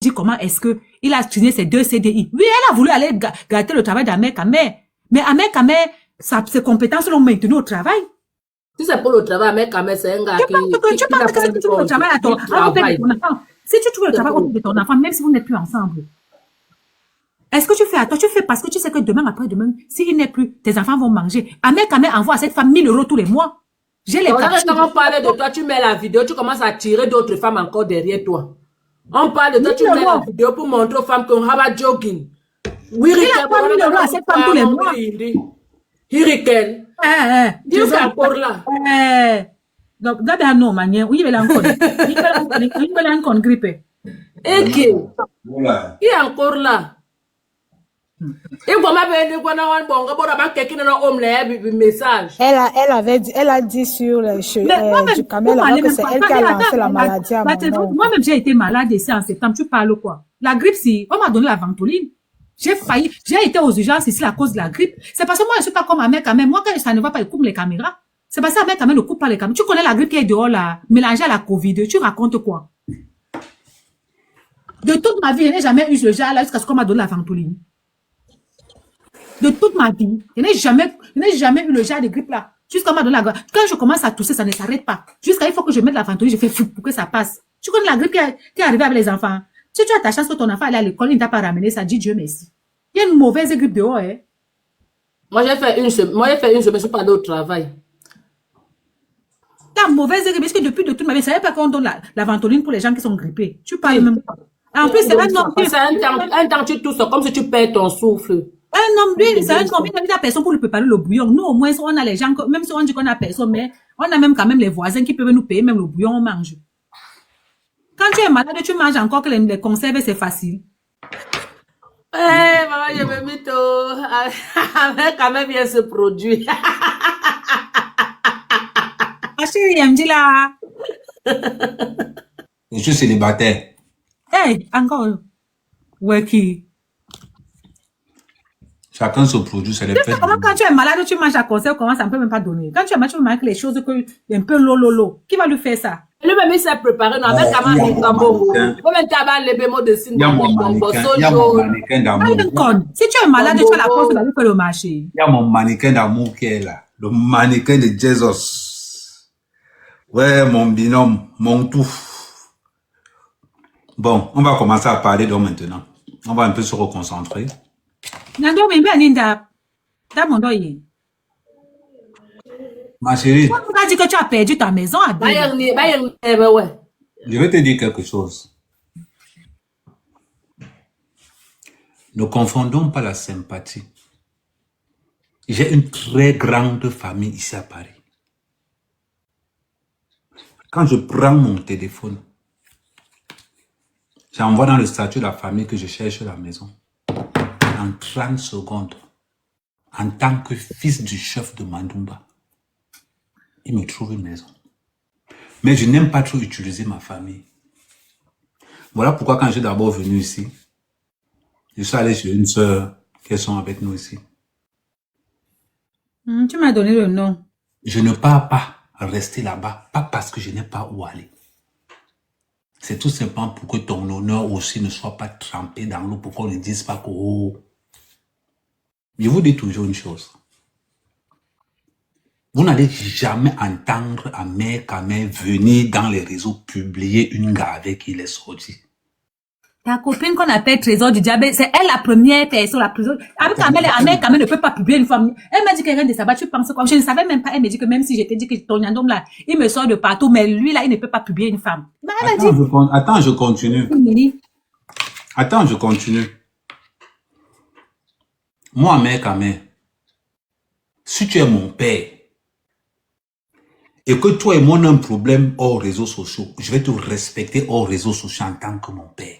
dit comment est-ce que il a signé ses 2 CDI. Oui, elle a voulu aller gâter le travail d'Ahmed Kamel. Mais Ahmed Kamel, ses compétences l'ont maintenu au travail. Si c'est pour le travail, Ahmed Kamel, c'est un gars tu penses que si tu trouves le travail à ton enfant, si tu trouves le travail autour de ton enfant, même si vous n'êtes plus ensemble, est-ce que tu fais à toi? Tu fais parce que tu sais que demain, après-demain, s'il n'est plus, tes enfants vont manger. Ahmed Kamel envoie à cette femme 1000 € tous les mois. J'ai les captures. Quand on parle de toi, tu mets la vidéo, tu commences à tirer d'autres femmes encore derrière toi. On parle de toi, tu mets la vidéo pour montrer aux femmes qu'on va jogging. Oui, il envoie 1000 € à cette femme tous les mois. Hurricane. Tu es encore là. Donc, d'abord, non, manière. Oui, il est encore. Il est encore grippé. Et qui? Il est encore là. Elle a dit sur les cheveux du Kamel que c'est elle qui a lancé la maladie à moi-même, j'ai été malade ici en septembre. Tu parles quoi? La grippe, si on m'a donné la ventoline. J'ai failli, j'ai été aux urgences ici à cause de la grippe. C'est parce que moi, je suis pas comme Ahmed Kamel. Moi, quand ça ne va pas, il coupe les caméras. C'est parce que Ahmed Kamel ne coupe pas les caméras. Tu connais la grippe qui est dehors là, mélangée à la Covid. Tu racontes quoi? De toute ma vie, je n'ai jamais eu ce genre là jusqu'à ce qu'on m'a donné la ventoline. De toute ma vie, je n'ai jamais eu le genre de grippe là. Jusqu'à m'a donné la grippe. Quand je commence à tousser, ça ne s'arrête pas. Jusqu'à il faut que je mette la ventoline, je fais fou pour que ça passe. Tu connais la grippe qui est arrivée avec les enfants. Si tu as ta chance que ton enfant est à l'école, il ne t'a pas ramené, ça dit Dieu merci. Il y a une mauvaise grippe dehors, hein. Moi, j'ai fait une semaine, je ne suis pas allée au travail. Ta mauvaise grippe, parce que depuis de toute ma vie, je ne savais pas qu'on donne la ventoline pour les gens qui sont grippés. Tu parles même pas. En plus, c'est un homme. Un temps, tu tousses comme si tu perds ton souffle. Un homme, lui, c'est un homme, il a personne pour lui préparer le bouillon. Nous, au moins, on a les gens, même si on dit qu'on a personne, mais on a même quand même les voisins qui peuvent nous payer même le bouillon, on mange. Quand tu es malade, tu manges encore que les conserves, c'est facile. Maman, je me mytho. Avec quand même bien ce produit. Ma chérie, elle me dit là. Je suis célibataire. Hey, encore. Ouais, qui? Chacun se produit, c'est les fêtes. Quand tu es malade, tu manges à conserve, comment ça ne peut même pas donner. Quand tu es malade, tu peux manger les choses que un peu lolo. Qui va lui faire ça? Lui-même, il s'est préparé. Non, avec comment il est tambour. Comment tu as les bémots de signe. Il y a mon mannequin d'amour. Si tu es malade, tu as la force d'aller faire le marché. Il y a mon mannequin d'amour qui est là. Le mannequin de Jesus. Ouais, mon binôme, mon tout. Bon, on va commencer à parler donc maintenant. On va un peu se reconcentrer. Ma chérie, tu as dit que tu as perdu ta maison à je vais te dire quelque chose. Ne confondons pas la sympathie. J'ai une très grande famille ici à Paris. Quand je prends mon téléphone, j'envoie dans le statut de la famille que je cherche la maison. En 30 secondes, en tant que fils du chef de Mandumba, il me trouve une maison. Mais je n'aime pas trop utiliser ma famille. Voilà pourquoi quand j'ai d'abord venu ici, je suis allé chez une sœur qui sont avec nous ici. Tu m'as donné le nom. Je ne pars pas rester là-bas, pas parce que je n'ai pas où aller. C'est tout simplement pour que ton honneur aussi ne soit pas trempé dans l'eau, pour qu'on ne dise pas que oh. Je vous dis toujours une chose. Vous n'allez jamais entendre Ahmed Kamel venir dans les réseaux publier une gars avec qui il est sorti. Ta copine qu'on appelle Trésor du Diable, c'est elle la première personne, la plus... Ahmed Kamel ne peut pas publier une femme. Elle m'a dit qu'elle vient de Sabat, tu penses quoi? Je ne savais même pas, elle me dit que même si j'étais dit que ton yandom là, il me sort de partout, mais lui là, il ne peut pas publier une femme. Attends, je continue. Attends, je continue. Moi, Ahmed Kamel, si tu es mon père, et que toi et moi on a un problème hors réseaux sociaux, je vais te respecter hors réseaux sociaux en tant que mon père.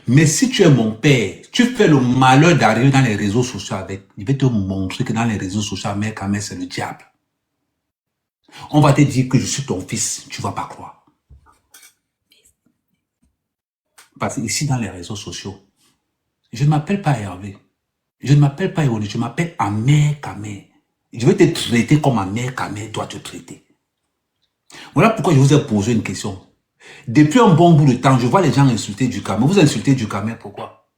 Mais si tu es mon père, tu fais le malheur d'arriver dans les réseaux sociaux avec, je vais te montrer que dans les réseaux sociaux, Ahmed Kamel, c'est le diable. On va te dire que je suis ton fils, tu ne vas pas croire. Parce que ici, dans les réseaux sociaux, je ne m'appelle pas Hervé. Je ne m'appelle pas Yoni, je m'appelle Ahmed Kamel. Je vais te traiter comme Ahmed Kamel doit te traiter. Voilà pourquoi je vous ai posé une question. Depuis un bon bout de temps, je vois les gens insulter Ducamel. Vous insultez Ducamel, pourquoi?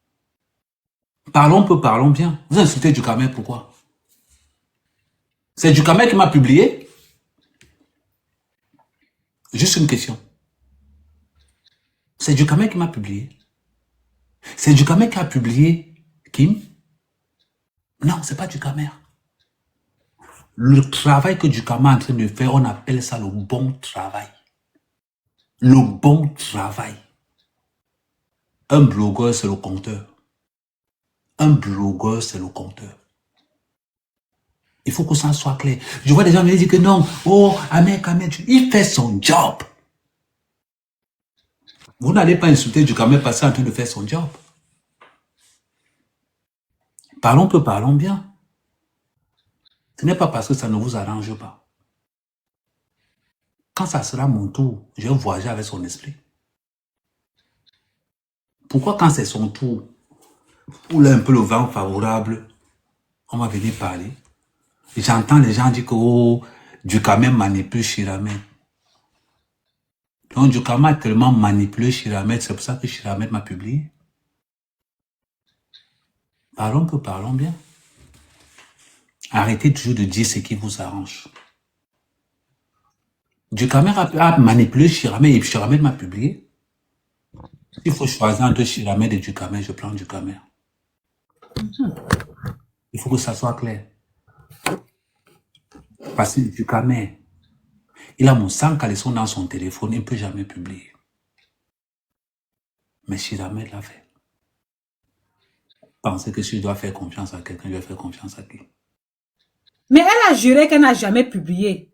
Parlons peu, parlons bien. Vous insultez Ducamel, pourquoi? C'est Ducamel qui m'a publié? Juste une question. C'est Ducamel qui m'a publié? C'est Ducamel qui a publié Kim? Non, c'est pas Ducamel. Le travail que Ducamel est en train de faire, on appelle ça le bon travail. Le bon travail. Un blogueur, c'est le compteur. Un blogueur, c'est le compteur. Il faut que ça soit clair. Je vois des gens me dire que non, oh, Ahmed, il fait son job. Vous n'allez pas insulter Ducamel parce qu'il est en train de faire son job. Parlons peu, parlons bien. Ce n'est pas parce que ça ne vous arrange pas. Quand ça sera mon tour, je vais voyager avec son esprit. Pourquoi quand c'est son tour, où il a un peu le vent favorable, on va venir parler? J'entends les gens dire que oh, Ducamel manipule Chiramet. Donc Ducamel a tellement manipulé Chiramet, c'est pour ça que Chiramet m'a publié. Parlons peu, parlons bien. Arrêtez toujours de dire ce qui vous arrange. Ducamel a manipulé Chiramet et Chiramet m'a publié. Il faut choisir entre Chiramet et Ducamel, je prends Ducamel. Il faut que ça soit clair. Parce que Ducamel, il a mon 100 caleçons dans son téléphone, il ne peut jamais publier. Mais Chiramet l'a fait. Pensez que si je dois faire confiance à quelqu'un, je vais faire confiance à qui? Mais elle a juré qu'elle n'a jamais publié.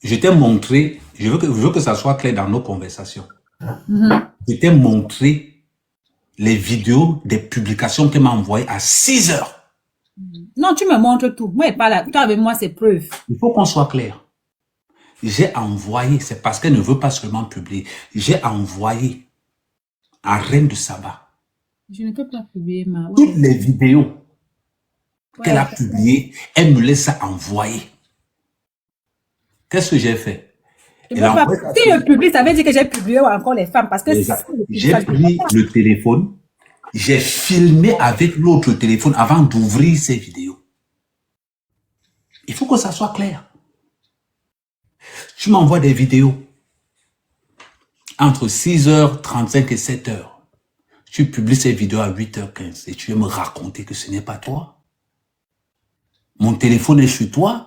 Je t'ai montré, je veux que ça soit clair dans nos conversations. Je t'ai montré les vidéos des publications qu'elle m'a envoyées à 6 heures. Non, tu me montres tout. Moi, pas là. Toi, avec moi, c'est preuve. Il faut qu'on soit clair. J'ai envoyé, c'est parce qu'elle ne veut pas seulement publier, j'ai envoyé à Reine de Saba Je ne peux pas publier ma... toutes les vidéos qu'elle a publiées, elle me laisse ça envoyer. Qu'est-ce que j'ai fait? Si je publie, ça veut dire que j'ai publié encore les femmes. Parce que j'ai pris le téléphone, j'ai filmé avec l'autre téléphone avant d'ouvrir ces vidéos. Il faut que ça soit clair. Tu m'envoies des vidéos entre 6h35 et 7h. Tu publies ces vidéos à 8h15 et tu veux me raconter que ce n'est pas toi. Mon téléphone est chez toi.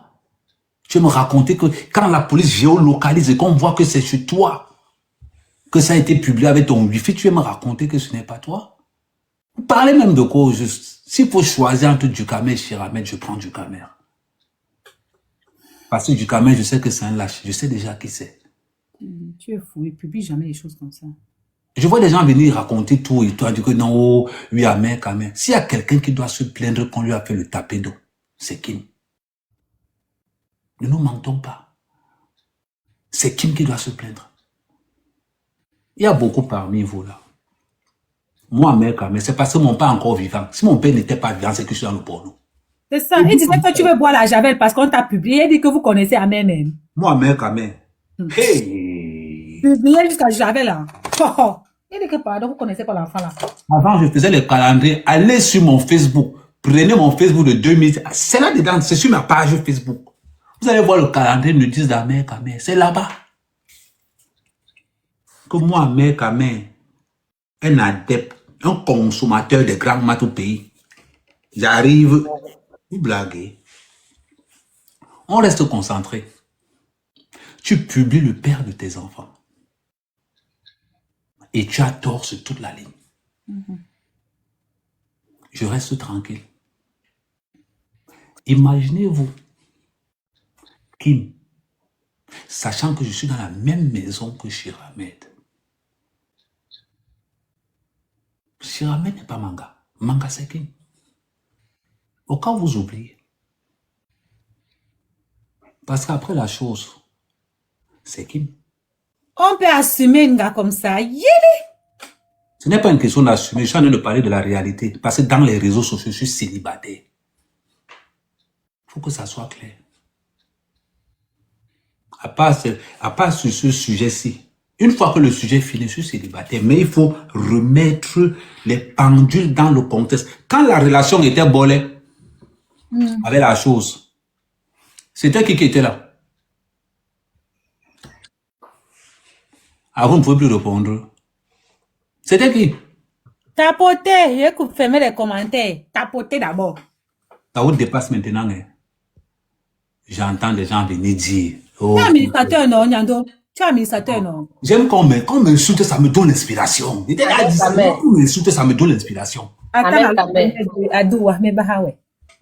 Tu veux me raconter que quand la police géolocalise et qu'on voit que c'est chez toi, que ça a été publié avec ton wifi, tu veux me raconter que ce n'est pas toi. Vous parlez même de quoi juste? S'il faut choisir entre Ducamel et Chiramet, je prends Ducamel. Parce que Ducamel, je sais que c'est un lâche. Je sais déjà qui c'est. Tu es fou, il publie jamais des choses comme ça. Je vois des gens venir raconter tout et toi dire que non, oh, oui, Ahmed. S'il y a quelqu'un qui doit se plaindre qu'on lui a fait le tapé d'eau, c'est Kim. Ne nous mentons pas. C'est Kim qui doit se plaindre. Il y a beaucoup parmi vous là. Moi, Ahmed, c'est parce que mon père est encore vivant. Si mon père n'était pas vivant, c'est que je suis dans le porno. C'est ça. Il disait que tu veux boire la javel parce qu'on t'a publié. Il dit que vous connaissez Ahmed même. Moi, Ahmed. Hey! Publié jusqu'à javel là. Il dit que pardon, vous connaissez pas l'enfant là. Avant, je faisais le calendrier. Allez sur mon Facebook. Prenez mon Facebook de 2000. C'est là-dedans. C'est sur ma page Facebook. Vous allez voir le calendrier de 10 d'Ahmed. C'est là-bas. Que moi, Ahmed, un adepte, un consommateur de grands maths au pays. J'arrive, vous blaguez. On reste concentré. Tu publies le père de tes enfants. Et tu as tort sur toute la ligne. Je reste tranquille. Imaginez-vous, Kim, sachant que je suis dans la même maison que Chiramet. Chiramet n'est pas Manga. Manga, c'est Kim. Au cas où vous oubliez. Parce qu'après la chose, c'est Kim. On peut assumer un gars comme ça. Ce n'est pas une question d'assumer. Je suis en train de parler de la réalité. Parce que dans les réseaux sociaux, je suis célibataire. Il faut que ça soit clair. à part sur ce sujet-ci. Une fois que le sujet est fini, je suis célibataire, mais il faut remettre les pendules dans le contexte. Quand la relation était bolée avec la chose, c'était qui était là? Ah, vous ne pouvez plus répondre. C'était qui? Tapoter, je vais fermer les commentaires. Tapoter d'abord. Ça vous dépasse maintenant. Hein? J'entends des gens venir dire. Oh, tu es administrateur, non, Nyando? Tu es administrateur, non? J'aime qu'on m'insulte, ça me donne l'inspiration. Quand m'insulte, ça me donne l'inspiration. Attends,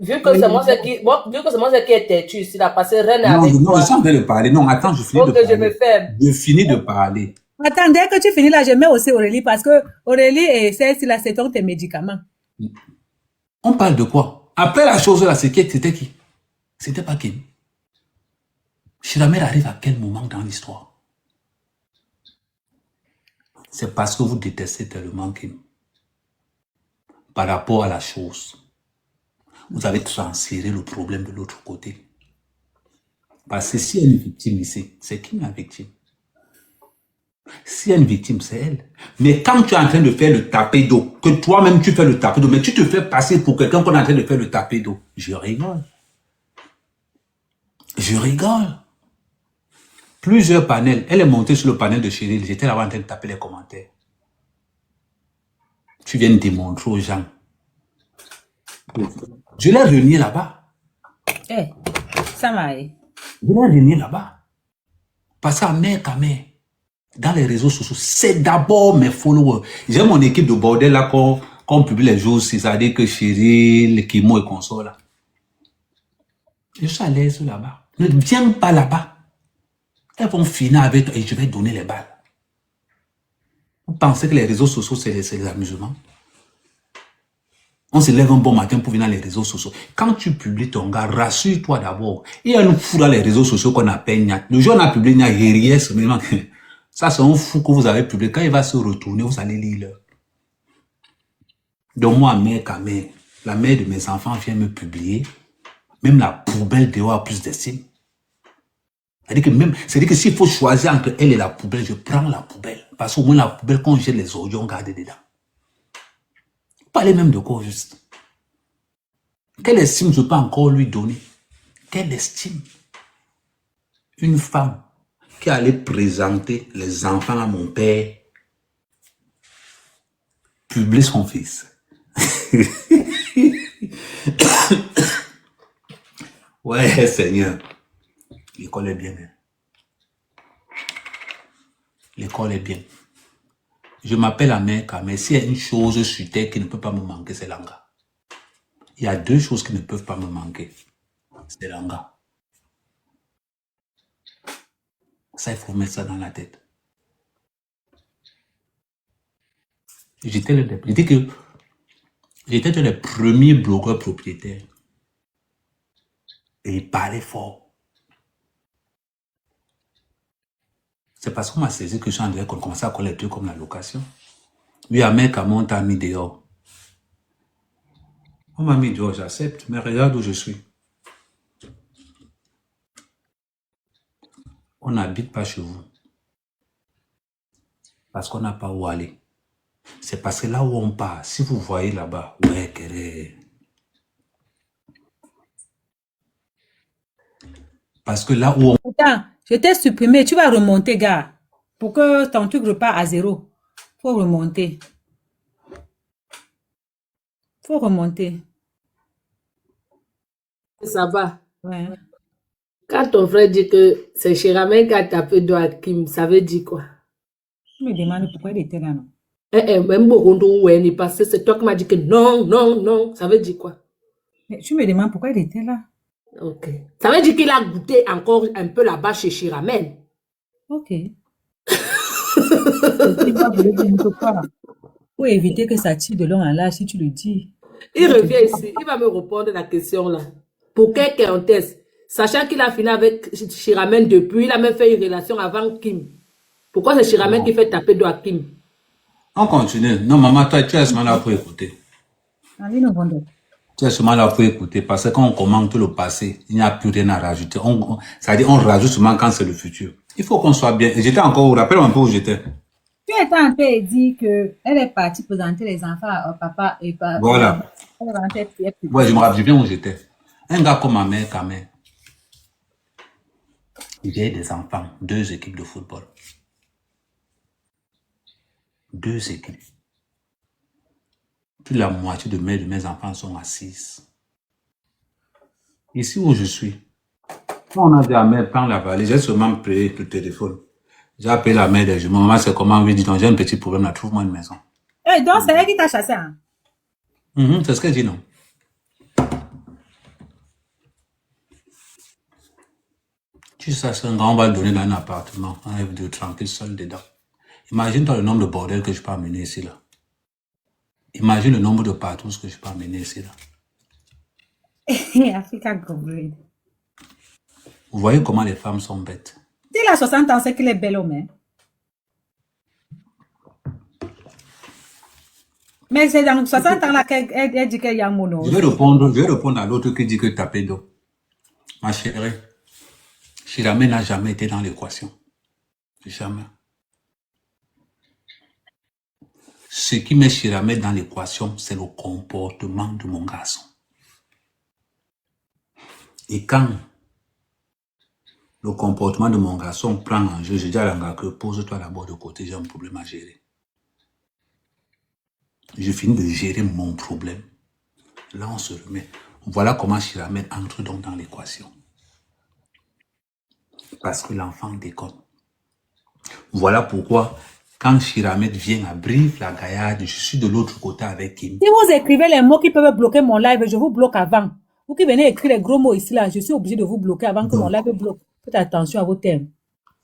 vu que c'est moi qui est têtu ici, là, parce que rien n'est avec Non, toi. je suis en train de parler. Non, attends, je finis de parler. Je me ferme. Je finis de parler. Attends, dès que tu finis là, je mets aussi Aurélie parce que Aurélie et celle-ci là, c'est donc tes médicaments. On parle de quoi? Après la chose là, c'était qui? C'était pas Kim. Chiramel arrive à quel moment dans l'histoire? C'est parce que vous détestez tellement Kim. Par rapport à la chose, vous avez transféré le problème de l'autre côté. Parce que s'il y a une victime ici, c'est qui la victime? S'il y a une victime, c'est elle. Mais quand tu es en train de faire le tapé d'eau, que toi-même tu fais le tapé d'eau, mais tu te fais passer pour quelqu'un qu'on est en train de faire le tapé d'eau, je rigole. Je rigole. Plusieurs panels. Elle est montée sur le panel de Cheryl. J'étais là-bas en train de taper les commentaires. Tu viens de démontrer aux gens. Je l'ai renié là-bas. Eh, ça m'a. Je l'ai renié là-bas. Parce qu'à mère, dans les réseaux sociaux, c'est d'abord mes followers. J'ai mon équipe de bordel là qu'on publie les jours, c'est-à-dire que Cheryl, Kimo et consort là. Je suis à l'aise là-bas. Ne viens pas là-bas. Elles vont finir avec toi et je vais donner les balles. Vous pensez que les réseaux sociaux, c'est les amusements? On se lève un bon matin pour venir dans les réseaux sociaux. Quand tu publies ton gars, rassure-toi d'abord. Il y a une fou dans les réseaux sociaux qu'on appelle Nyat. Le jour où on a publié Nyat, ça c'est un fou que vous avez publié. Quand il va se retourner, vous allez lire. Donc moi, mère Kamé, la mère de mes enfants vient me publier. Même la poubelle dehors a plus d'estime. C'est-à-dire que s'il faut choisir entre elle et la poubelle, je prends la poubelle. Parce qu'au moins la poubelle, quand j'ai les audios, on garde dedans. Parlez même de quoi juste. Quelle estime je peux encore lui donner? Quelle estime? Une femme qui allait présenter les enfants à mon père, publie son fils. Ouais, Seigneur. L'école est bien. L'école est bien. Je m'appelle Ameka, mais s'il y a une chose sur terre qui ne peut pas me manquer, c'est l'anga. Il y a deux choses qui ne peuvent pas me manquer. C'est l'anga. Ça, il faut mettre ça dans la tête. J'étais l'un des premiers blogueurs propriétaires. Et il parlait fort. C'est parce qu'on m'a saisi que je suis en train de commencer à coller des trucs comme la location. Oui, un mec à mon t'a mis dehors. On m'a mis dehors, j'accepte, mais regarde où je suis. On n'habite pas chez vous. Parce qu'on n'a pas où aller. C'est parce que là où on part, si vous voyez là-bas, ouais, quelle. Parce que là où on... Attends, je t'ai supprimé. Tu vas remonter, gars. Pour que ton truc repart à zéro. Faut remonter. Faut remonter. Ça va. Ouais. Quand ton frère dit que c'est Chiramel qui a tapé de Hakim, ça veut dire quoi? Je me demande pourquoi il était là, non? Même beaucoup parce que c'est toi qui m'as dit que non, non, non. Ça veut dire quoi? Mais tu me demandes pourquoi il était là. Ok. Ça veut dire qu'il a goûté encore un peu là-bas chez Chiramel. Ok. Pour éviter que ça tire de long en large, si tu le dis. Il revient ici, il va me répondre à la question là. Pour quelqu'un en test, sachant qu'il a fini avec Chiramel depuis, il a même fait une relation avant Kim. Pourquoi c'est Chiramel qui fait taper de Kim? On continue. Non, maman, toi, tu es seulement là pour écouter. Allez, nous vendons. Tu es seulement là pour écouter, parce que quand on commente le passé, il n'y a plus rien à rajouter. C'est-à-dire, on rajoute seulement quand c'est le futur. Il faut qu'on soit bien. Et j'étais encore, rappelle un peu où j'étais. Tu étais en train de dire qu'elle est partie présenter les enfants à papa et papa. Voilà. Ouais, je me rappelle bien où j'étais. Un gars comme ma mère, quand même. J'ai des enfants, 2 équipes de football. 2 équipes. Plus la moitié de mes enfants sont à 6. Ici où je suis, quand on a dit à mère, prends la valise, j'ai seulement pris le téléphone. J'ai appelé la mère des jumeaux. Maman, c'est comment? Oui, dis donc, j'ai un petit problème là, trouve-moi une maison. Eh, donc c'est elle qui t'a chassé, hein? C'est ce qu'elle dit, non? Tu sais, c'est un grand, on va le donner dans un appartement, un F2 tranquille, seul dedans. Imagine-toi le nombre de bordels que je peux amener ici, là. Imagine le nombre de partout que je peux amener ici, là. Africa Green. Vous voyez comment les femmes sont bêtes. Si elle a 60 ans, c'est qu'elle est belle au moins. Mais c'est dans 60 ans là qu'elle dit qu'il y a un mono. Je vais répondre à l'autre qui dit que tu as pédo. Ma chérie, Chiramé n'a jamais été dans l'équation. Jamais. Ce qui met Chiramé dans l'équation, c'est le comportement de mon garçon. Et quand le comportement de mon garçon prend en jeu, je dis à l'anga que pose-toi d'abord de côté, j'ai un problème à gérer. Je finis de gérer mon problème. Là, on se remet. Voilà comment Chiramé entre donc dans l'équation. Parce que l'enfant déconne. Voilà pourquoi, quand Chiramé vient à Brive-la-Gaillarde, je suis de l'autre côté avec Kim. Si vous écrivez les mots qui peuvent bloquer mon live, je vous bloque avant. Vous qui venez écrire les gros mots ici, là, je suis obligé de vous bloquer avant que mon live bloque. Faites attention à vos termes.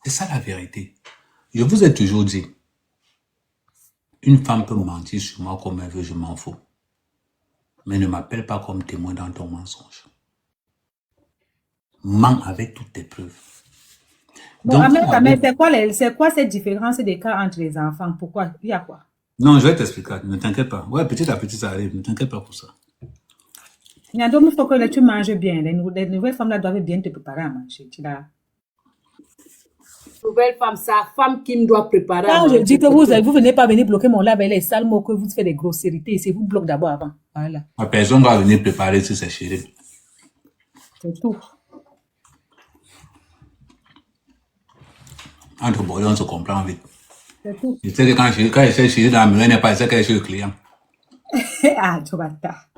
C'est ça la vérité. Je vous ai toujours dit, une femme peut mentir sur moi comme elle veut, je m'en fous. Mais ne m'appelle pas comme témoin dans ton mensonge. Mens avec toutes tes preuves. Bon, mais c'est quoi cette différence des cas entre les enfants? Pourquoi? Il y a quoi? Non, je vais t'expliquer, ne t'inquiète pas. Ouais, petit à petit ça arrive, ne t'inquiète pas pour ça. Il y a d'autres, il faut que tu manges bien. Les nouvelles femmes là doivent bien te préparer à manger. Nouvelle femme, sa femme qui me doit préparer à Quand manger. je dis que vous venez pas venir bloquer mon live avec les sales mots, que vous faites des grossièretés, c'est vous bloquez d'abord avant. Voilà. La personne va venir préparer sur ses chéris. C'est tout. Entre boyons, on se comprend vite. C'est tout. Je sais que quand je suis chéri dans la maison, elle n'est pas, c'est qu'elle est chez le client. Ah, tu vas t'as.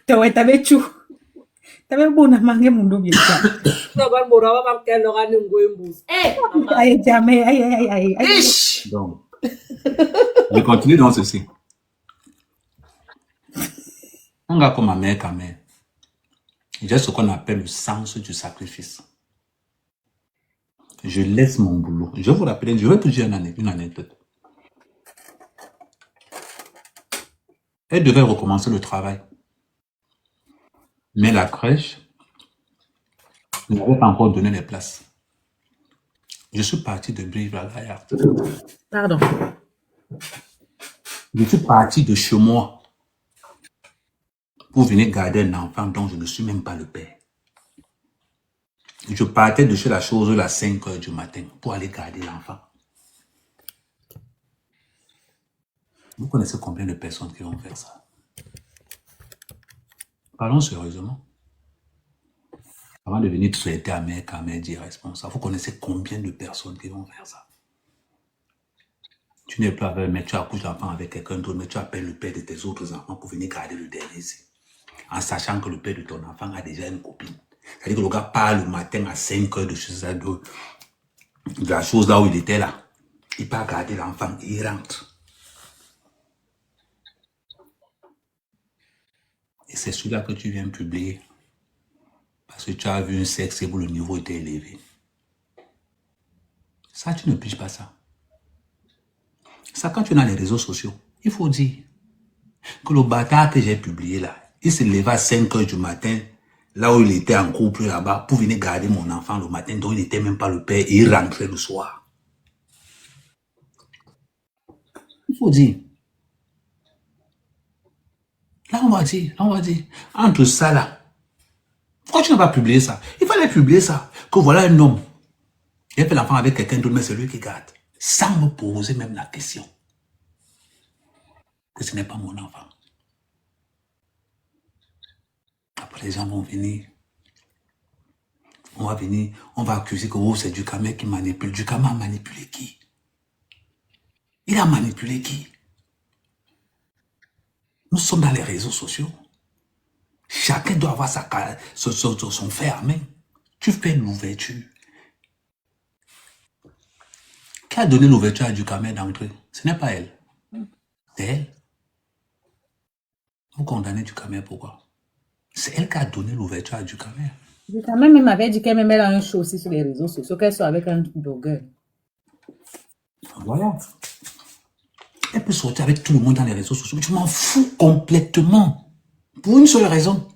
T'avais tout. T'avais bon à manger mon dos bien. Aïe, jamais, aïe. Donc, je continue dans ceci. Un gars comme ma mère, quand même, j'ai ce qu'on appelle le sens du sacrifice. Je laisse mon boulot. Je vais vous rappeler, je vais te dire une anecdote. Elle devait recommencer le travail. Mais la crèche n'avait pas encore donné les places. Je suis parti de Brive-la-Gaillarde. Pardon. Je suis parti de chez moi pour venir garder un enfant dont je ne suis même pas le père. Je partais de chez la chose à 5 h du matin pour aller garder l'enfant. Vous connaissez combien de personnes qui vont faire ça? Parlons sérieusement. Avant de venir traiter à mère, quand mère dit responsable, vous connaissez combien de personnes qui vont faire ça? Tu n'es pas avec, mais tu accouches l'enfant avec quelqu'un d'autre, mais tu appelles le père de tes autres enfants pour venir garder le dernier ici. En sachant que le père de ton enfant a déjà une copine. C'est-à-dire que le gars part le matin à 5 h de la chose là où il était là. Il part garder l'enfant et il rentre. Et c'est celui-là que tu viens publier. Parce que tu as vu un sexe où le niveau était élevé. Ça, tu ne piges pas ça. Ça, quand tu es dans les réseaux sociaux, il faut dire que le bâtard que j'ai publié là, il se leva à 5 h du matin, là où il était en couple là-bas, pour venir garder mon enfant le matin, dont il n'était même pas le père, et il rentrait le soir. Il faut dire. Là, on va dire, entre ça là, pourquoi tu n'as pas publié ça? Il fallait publier ça. Que voilà un homme. Il a fait l'enfant avec quelqu'un d'autre, mais c'est lui qui garde. Sans me poser même la question. Que ce n'est pas mon enfant. Après, les gens vont venir. On va venir, on va accuser que oh, c'est Ducamel qui manipule. Ducamel a manipulé qui? Il a manipulé qui? Nous sommes dans les réseaux sociaux. Chacun doit avoir son fait à main. Tu fais l'ouverture. Qui a donné l'ouverture à Ducamel d'entrer? Ce n'est pas elle. C'est elle. Vous condamnez Ducamel pourquoi? C'est elle qui a donné l'ouverture à Ducamel. Ducamel même avait dit qu'elle me met un show aussi sur les réseaux sociaux, qu'elle soit avec un blogueur. Voilà. Elle peut sortir avec tout le monde dans les réseaux sociaux, mais je m'en fous complètement. Pour une seule raison.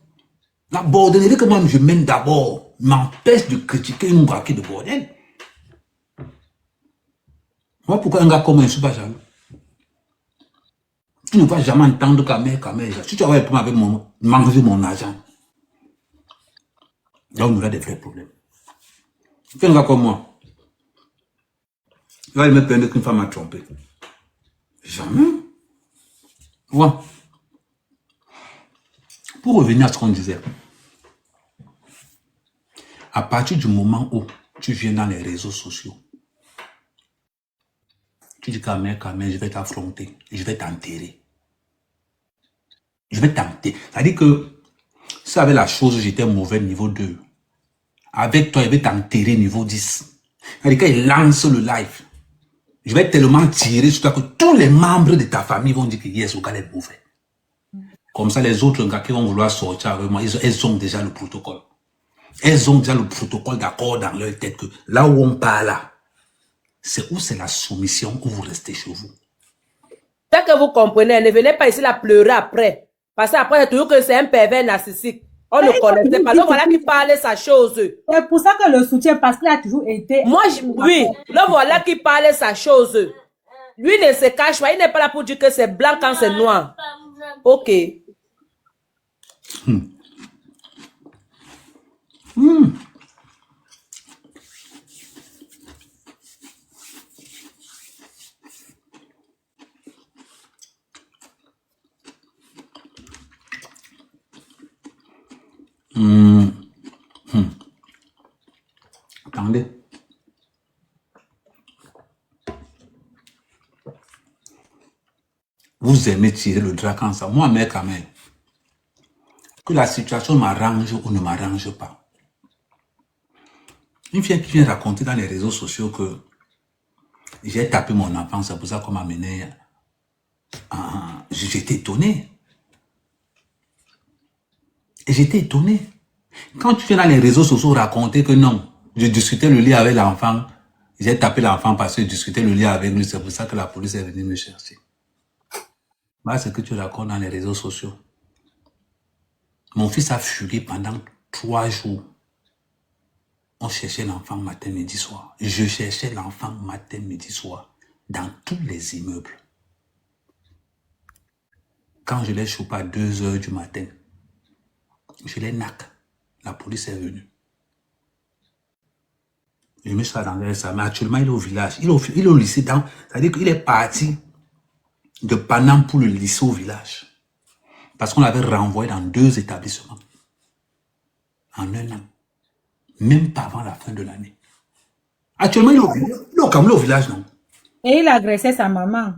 La bordellerie que moi je mène d'abord m'empêche de critiquer une braquée de bordel. Moi, pourquoi un gars comme moi, je ne suis pas jaloux? Tu ne vas jamais entendre Kamel. Si tu avais pour avec manger mon argent, là, on aurait des vrais problèmes. Fais un gars comme moi. Il va me plaindre qu'une femme m'a trompé. Jamais. Ouais. Pour revenir à ce qu'on disait, à partir du moment où tu viens dans les réseaux sociaux, tu dis Kamel, je vais t'affronter, je vais t'enterrer. Je vais t'enterrer. C'est-à-dire que si avec la chose, j'étais mauvais niveau 2, avec toi, je vais t'enterrer niveau 10. C'est-à-dire qu'il lance le live, je vais tellement tirer sur toi que tous les membres de ta famille vont dire que yes, le gars est mauvais. Comme ça, les autres gars qui vont vouloir sortir avec moi, elles ont déjà le protocole. Elles ont déjà le protocole d'accord dans leur tête que là où on parle là, c'est où c'est la soumission où vous restez chez vous. Dès que vous comprenez, ne venez pas ici la pleurer après. Parce qu'après, c'est toujours que c'est un pervers narcissique. On ne connaissait pas. Donc voilà qui parlait sa chose. C'est pour ça que le soutien, parce qu'il a toujours été... Moi, oui, le voilà qui parlait sa chose. Lui ne se cache pas. Il n'est pas là pour dire que c'est blanc quand c'est noir. Ok. Attendez. Vous aimez tirer le drap quand ça. Moi, mec, quand même, que la situation m'arrange ou ne m'arrange pas. Une fille qui vient raconter dans les réseaux sociaux que j'ai tapé mon enfant, c'est pour ça qu'on m'a mené. J'étais étonné. Et j'étais étonné. Quand tu viens dans les réseaux sociaux raconter que non, je discutais le lit avec l'enfant, j'ai tapé l'enfant parce que je discutais le lit avec lui, c'est pour ça que la police est venue me chercher. Voilà ce que tu racontes dans les réseaux sociaux. Mon fils a fugué pendant 3 jours. On cherchait l'enfant matin, midi, soir. Je cherchais l'enfant matin, midi, soir dans tous les immeubles. Quand je l'ai chopé à 2 heures du matin, je l'ai nac. La police est venue. Je me suis attendu à ça, mais actuellement il est au village. Il est au lycée. C'est-à-dire qu'il est parti de Paname pour le lycée au village. Parce qu'on l'avait renvoyé dans 2 établissements. En 1 an. Même pas avant la fin de l'année. Actuellement, il est au village, non? Et il agressait sa maman.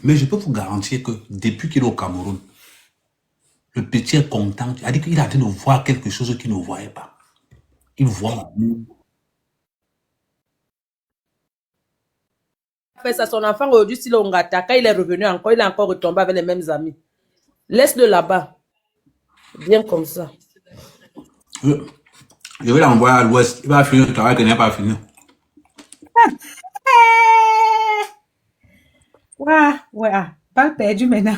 Mais je peux vous garantir que depuis qu'il est au Cameroun, le petit est content. Il a dit qu'il a train de voir quelque chose qu'il ne voyait pas. Il voit. Fait ça, son enfant aujourd'hui, s'il est au Ngata, quand il est revenu encore, il est encore retombé avec les mêmes amis. Laisse-le là-bas. Bien comme ça. Je vais l'envoyer à l'ouest. Il va finir le travail qu'il n'a pas fini. Ouais, pas perdu maintenant.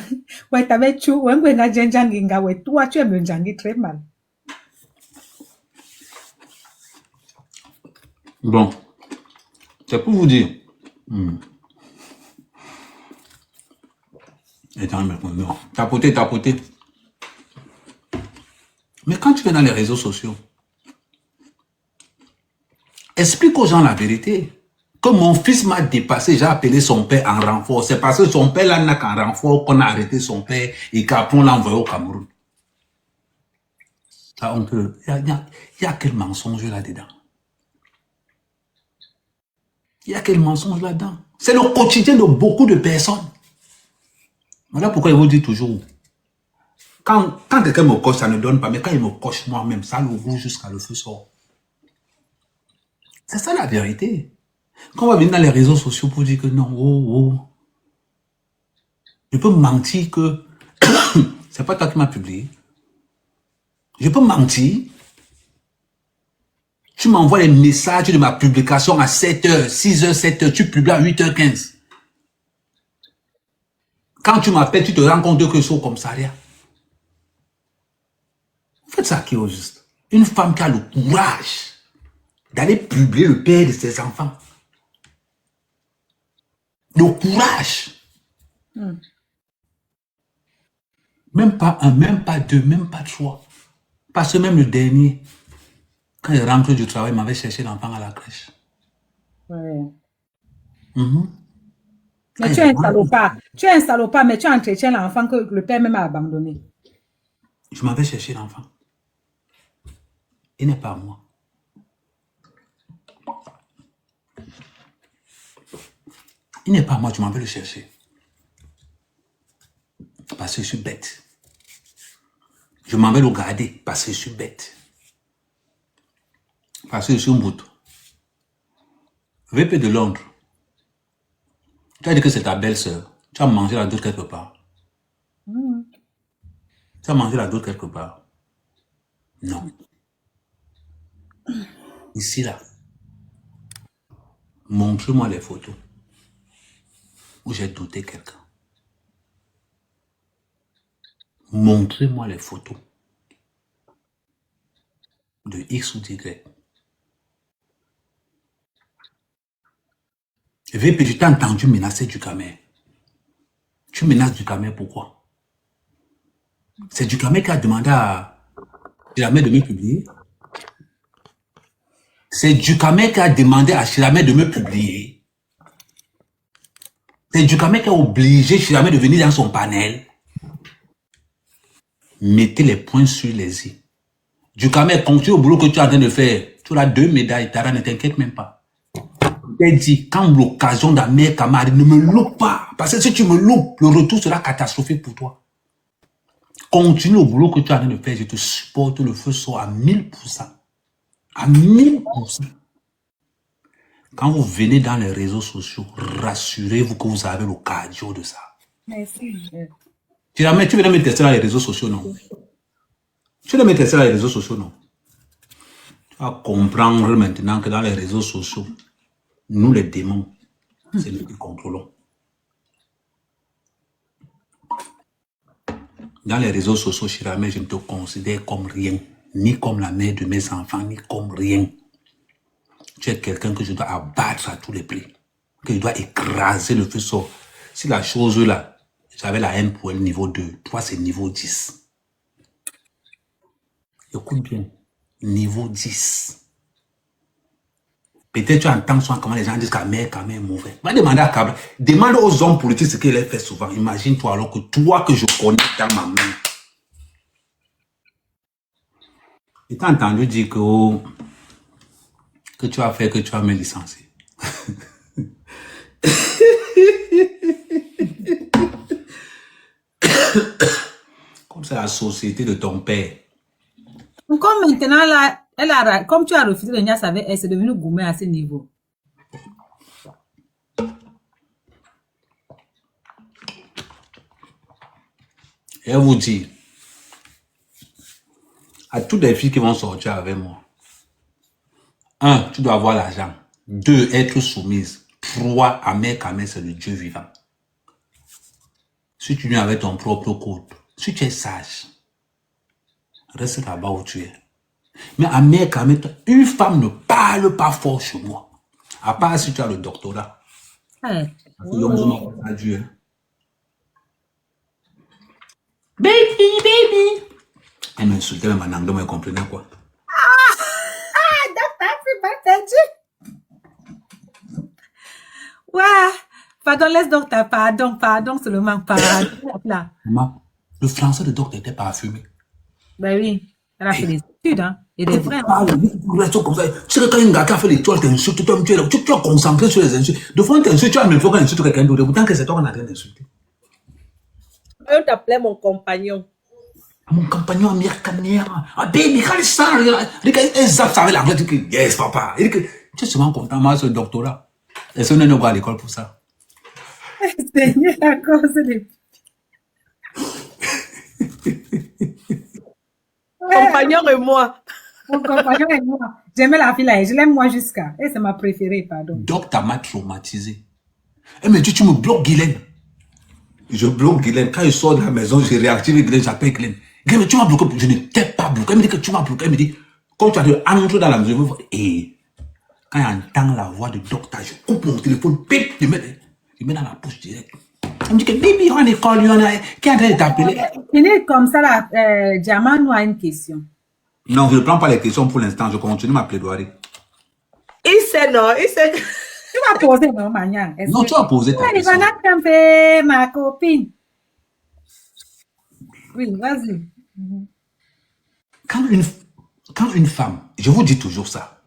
Ouais, t'avais tu, ouais, ouais, toi, tu aimes le djangi très mal. Bon. C'est pour vous dire. Non, tapoter. Mais quand tu es dans les réseaux sociaux, explique aux gens la vérité. Que mon fils m'a dépassé, j'ai appelé son père en renfort. C'est parce que son père là n'a qu'en renfort qu'on a arrêté son père et qu'après on l'a envoyé au Cameroun. Ça, il y a quel mensonge là-dedans? Il y a quel mensonge là-dedans? C'est le quotidien de beaucoup de personnes. Voilà pourquoi il vous dit toujours. Quand quelqu'un me coche, ça ne donne pas. Mais quand il me coche moi-même, ça le roule jusqu'à le feu sort. C'est ça la vérité. Quand on va venir dans les réseaux sociaux pour dire que non, je peux mentir que c'est pas toi qui m'as publié. Je peux mentir. Tu m'envoies les messages de ma publication à 7h, 6h, 7h, tu publies à 8h15. Quand tu m'appelles, tu te rends compte que je suis au commissariat. Faites ça qui est au juste. Une femme qui a le courage d'aller publier le père de ses enfants. Le courage. Même pas un, même pas deux, même pas trois. Parce que même le dernier, quand il rentre du travail, il m'avait cherché l'enfant à la crèche. Ouais. Mais tu es un salopard. Tu es un salopard, mais tu entretiens l'enfant que le père même a abandonné. Je m'avais cherché l'enfant. Il n'est pas à moi. Il n'est pas à moi, tu m'en veux le chercher. Parce que je suis bête. Je m'en vais le garder parce que je suis bête. Parce que je suis un bout. VP de Londres. Tu as dit que c'est ta belle-sœur. Tu as mangé la d'autre quelque part. Tu as mangé la d'autre quelque part. Non. Ici, là. Montre-moi les photos où j'ai douté quelqu'un. Montrez-moi les photos de X ou d'Y. VP, je t'ai entendu menacer Ducamer. Tu menaces Ducamer pourquoi? C'est Ducamer qui a demandé à Chiramé de me publier. C'est Ducamer qui a demandé à Chiramé de me publier. C'est Ducamer qui a obligé Chiramé de venir dans son panel. Mettez les points sur les i. Ducamer, continue au boulot que tu es en train de faire. Tu as 2 médailles, Tara, ne t'inquiète même pas. Je t'ai dit, quand l'occasion d'amener camarade, ne me loupe pas. Parce que si tu me loupes, le retour sera catastrophique pour toi. Continue au boulot que tu es en train de faire. Je te supporte, le feu sort à 1000%. À 1000%. Quand vous venez dans les réseaux sociaux, rassurez-vous que vous avez le cardio de ça. Merci. Tu viens de me tester dans les réseaux sociaux, non? Tu viens de me tester dans les réseaux sociaux, non? Tu vas comprendre maintenant que dans les réseaux sociaux, nous les démons, c'est nous qui contrôlons. Dans les réseaux sociaux, Chiramé, je ne te considère comme rien, ni comme la mère de mes enfants, ni comme rien. Tu es quelqu'un que je dois abattre à tous les prix, que je dois écraser le feu sort. Si la chose là, j'avais la haine pour elle niveau 2, toi c'est niveau 10. Écoute bien, niveau 10. Peut-être tu entends souvent comment les gens disent qu'Amé est mauvais. Va demander à Kabla. Demande aux hommes politiques ce qu'il a fait souvent. Imagine-toi alors que toi que je connais dans ma main. Et t'as entendu dire que tu vas faire, que tu vas me licencier. Comme c'est la société de ton père. Comme maintenant, là, comme tu as refusé de Nias avec elle, c'est devenu gourmet à ce niveau. Et elle vous dit, à toutes les filles qui vont sortir avec moi, 1, tu dois avoir l'argent. 2, être soumise. 3, Amé, c'est le Dieu vivant. Si tu viens avec ton propre code, si tu es sage, reste là-bas où tu es. Mais Amé, une femme ne parle pas fort chez moi. À part si tu as le doctorat. Ouais. Adieu. Baby. Elle m'insultait même en anglais, mais elle comprenait quoi. Ouais. Pardon, laisse donc ta pardon seulement, pardon. Là. Maman, le français de docteur était parfumé. Ben oui, elle a fait des études, hein. Et des vrais. Comme ça. Tu sais que quand un gars qui a fait l'étoile t'insulte, toi, tu es concentré sur les insultes. De fois, t'insultes, tu as même fait qu'on insulte quelqu'un d'autre. Pourtant que c'est toi qu'on a en train d'insulter. On t'appelait mon compagnon. Mon compagnon américain. Ah, baby, quand il sent, il zappe ça avec l'anglais, il dit que, yes, papa. Il dit que, tu es sûrement content, moi, ce doctorat. Et ce n'est pas à l'école pour ça. Seigneur, à cause des... Compagnon et moi. Mon compagnon et moi. J'aimais la fille là, je l'aime moi jusqu'à. Et c'est ma préférée, pardon. Docteur m'a traumatisé. Elle me dit, tu me bloques Guylaine. Je bloque Guylaine. Quand il sort de la maison, je réactive Guylaine, j'appelle Guylaine. Guylaine, tu m'as bloqué. Je ne t'ai pas bloqué. Elle me dit que tu m'as bloqué. Elle me dit, quand tu as dit, entre dans la maison, et quand j'entends la voix du docteur, je coupe mon téléphone, pip, je mets dans la poche direct. Elle me dit que baby, on est école, on a qui est en train de t'appeler. Il est comme ça là, Diamant nous a une question. Non, je ne prends pas les questions pour l'instant, je continue ma plaidoirie. Il sait, non, il sait. Tu vas poser, non, Magnan? Non, tu vas poser ta question. Ma copine. Oui, vas-y. Quand une femme, je vous dis toujours ça,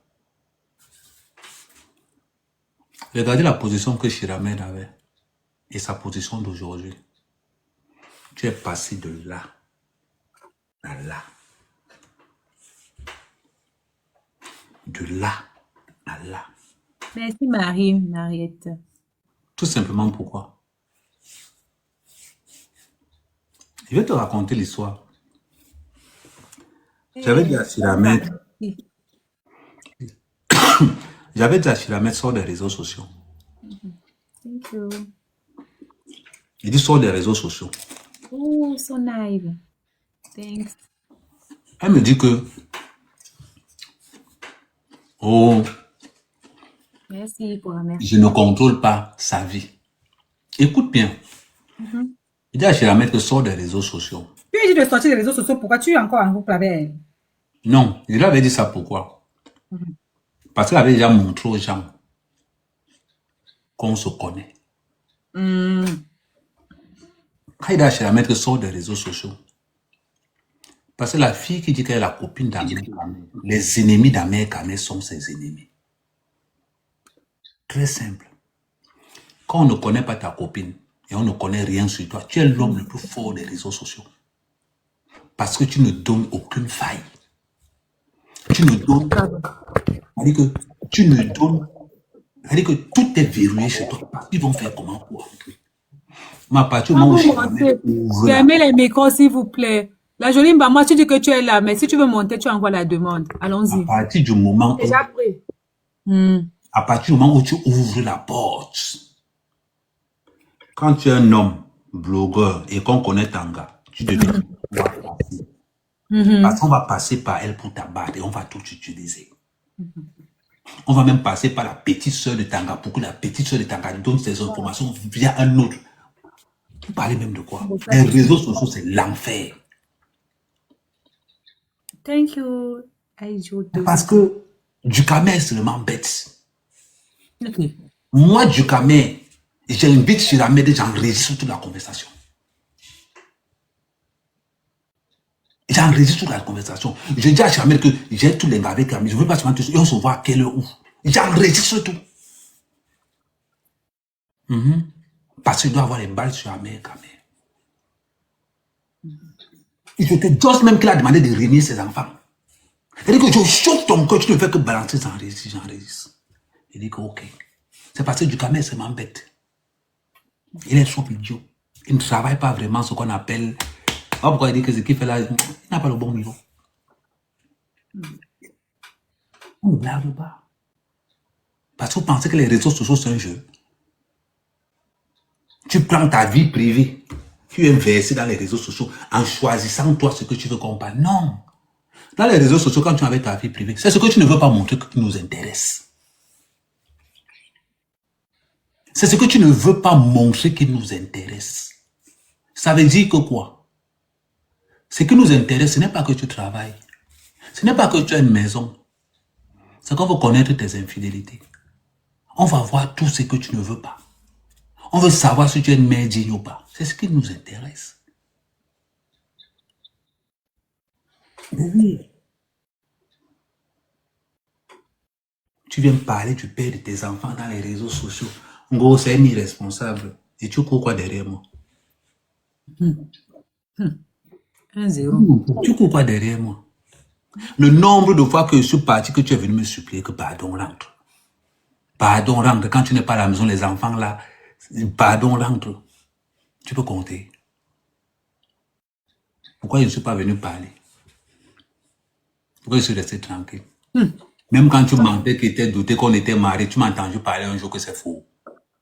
regardez la position que Chiramed avait et sa position d'aujourd'hui. Tu es passé de là à là. De là à là. Merci Marie, Mariette. Tout simplement pourquoi? Je vais te raconter l'histoire. J'avais dit à Chiramed, sort des réseaux sociaux. Thank you. Il dit sort des réseaux sociaux. Oh, so nice. Thanks. Elle me dit que Merci pour la merci. je ne contrôle pas sa vie. Écoute bien. Il dit à Chiramed que sort des réseaux sociaux. Tu lui as dit de sortir des réseaux sociaux, pourquoi tu es encore en groupe avec elle? Non, il lui avait dit ça pourquoi? Parce qu'il avait déjà montré aux gens qu'on se connaît. Quand il dit à Chiramed que sort des réseaux sociaux, parce que la fille qui dit qu'elle est la copine d'Amé, les ennemis d'Amé sont ses ennemis. Très simple. Quand on ne connaît pas ta copine et on ne connaît rien sur toi, tu es l'homme le plus fort des réseaux sociaux. Parce que tu ne donnes aucune faille. Tu ne donnes... C'est-à-dire que tu ne donnes... C'est-à-dire que tout est verrouillé chez toi. Ils vont faire comment pour entrer? Mais à partir du moment où Chiramed ouvre... Fermez les micros, s'il vous plaît. La jolie maman, tu dis que tu es là, mais si tu veux monter, tu envoies la demande. Allons-y. À partir du moment où... Déjà pris. À partir du moment où tu ouvres la porte, quand tu es un homme, blogueur, et qu'on connaît Tanga, tu deviens... Parce qu'on va passer par elle pour t'abattre et on va tout utiliser. On va même passer par la petite sœur de Tanga pour que la petite sœur de Tanga donne ses informations via un autre. Vous parlez même de quoi? Les réseaux sociaux, c'est l'enfer. Thank you. Parce que Ducamel est seulement bête. Okay. Moi, Ducamel, j'invite Chiramed et j'enregistre toute la conversation. J'enregistre toute la conversation. Je dis à Chiramed que j'ai tous les gars avec Camille. Je ne veux pas seulement tout. Et on se voit à quelle heure où. J'enregistre tout. Parce qu'il doit avoir les balles sur la mer, Camille. Je te dis même qu'il a demandé de réunir ses enfants. Il dit que je chauffe ton cœur, tu ne fais que balancer, j'enregistre. Il dit que ok. C'est parce que Ducamel, c'est m'embête. Il est trop idiot. Il ne travaille pas vraiment ce qu'on appelle... Oh, pourquoi il dit que ce qu'il fait là, il n'a pas le bon niveau. On ne blague pas. Parce que vous pensez que les réseaux sociaux, c'est un jeu. Tu prends ta vie privée, tu investis dans les réseaux sociaux en choisissant toi ce que tu veux qu'on parle. Non. Dans les réseaux sociaux, quand tu as ta vie privée, c'est ce que tu ne veux pas montrer qui nous intéresse. C'est ce que tu ne veux pas montrer qui nous intéresse. Ça veut dire que quoi? Ce qui nous intéresse, ce n'est pas que tu travailles. Ce n'est pas que tu as une maison. C'est qu'on veut connaître tes infidélités. On va voir tout ce que tu ne veux pas. On veut savoir si tu es une mère digne ou pas. C'est ce qui nous intéresse. Oui. Tu viens parler du père de tes enfants dans les réseaux sociaux. En gros, c'est un irresponsable. Et tu cours quoi derrière moi? 1-0. Tu cours quoi derrière moi? Le nombre de fois que je suis parti, que tu es venu me supplier que pardon, rentre. Pardon, rentre. Quand tu n'es pas à la maison, les enfants là, pardon, rentre. Tu peux compter. Pourquoi je ne suis pas venu parler? Pourquoi je suis resté tranquille? Même quand tu mentais, que tu étais douté qu'on était mariés, tu m'as entendu parler un jour que c'est faux.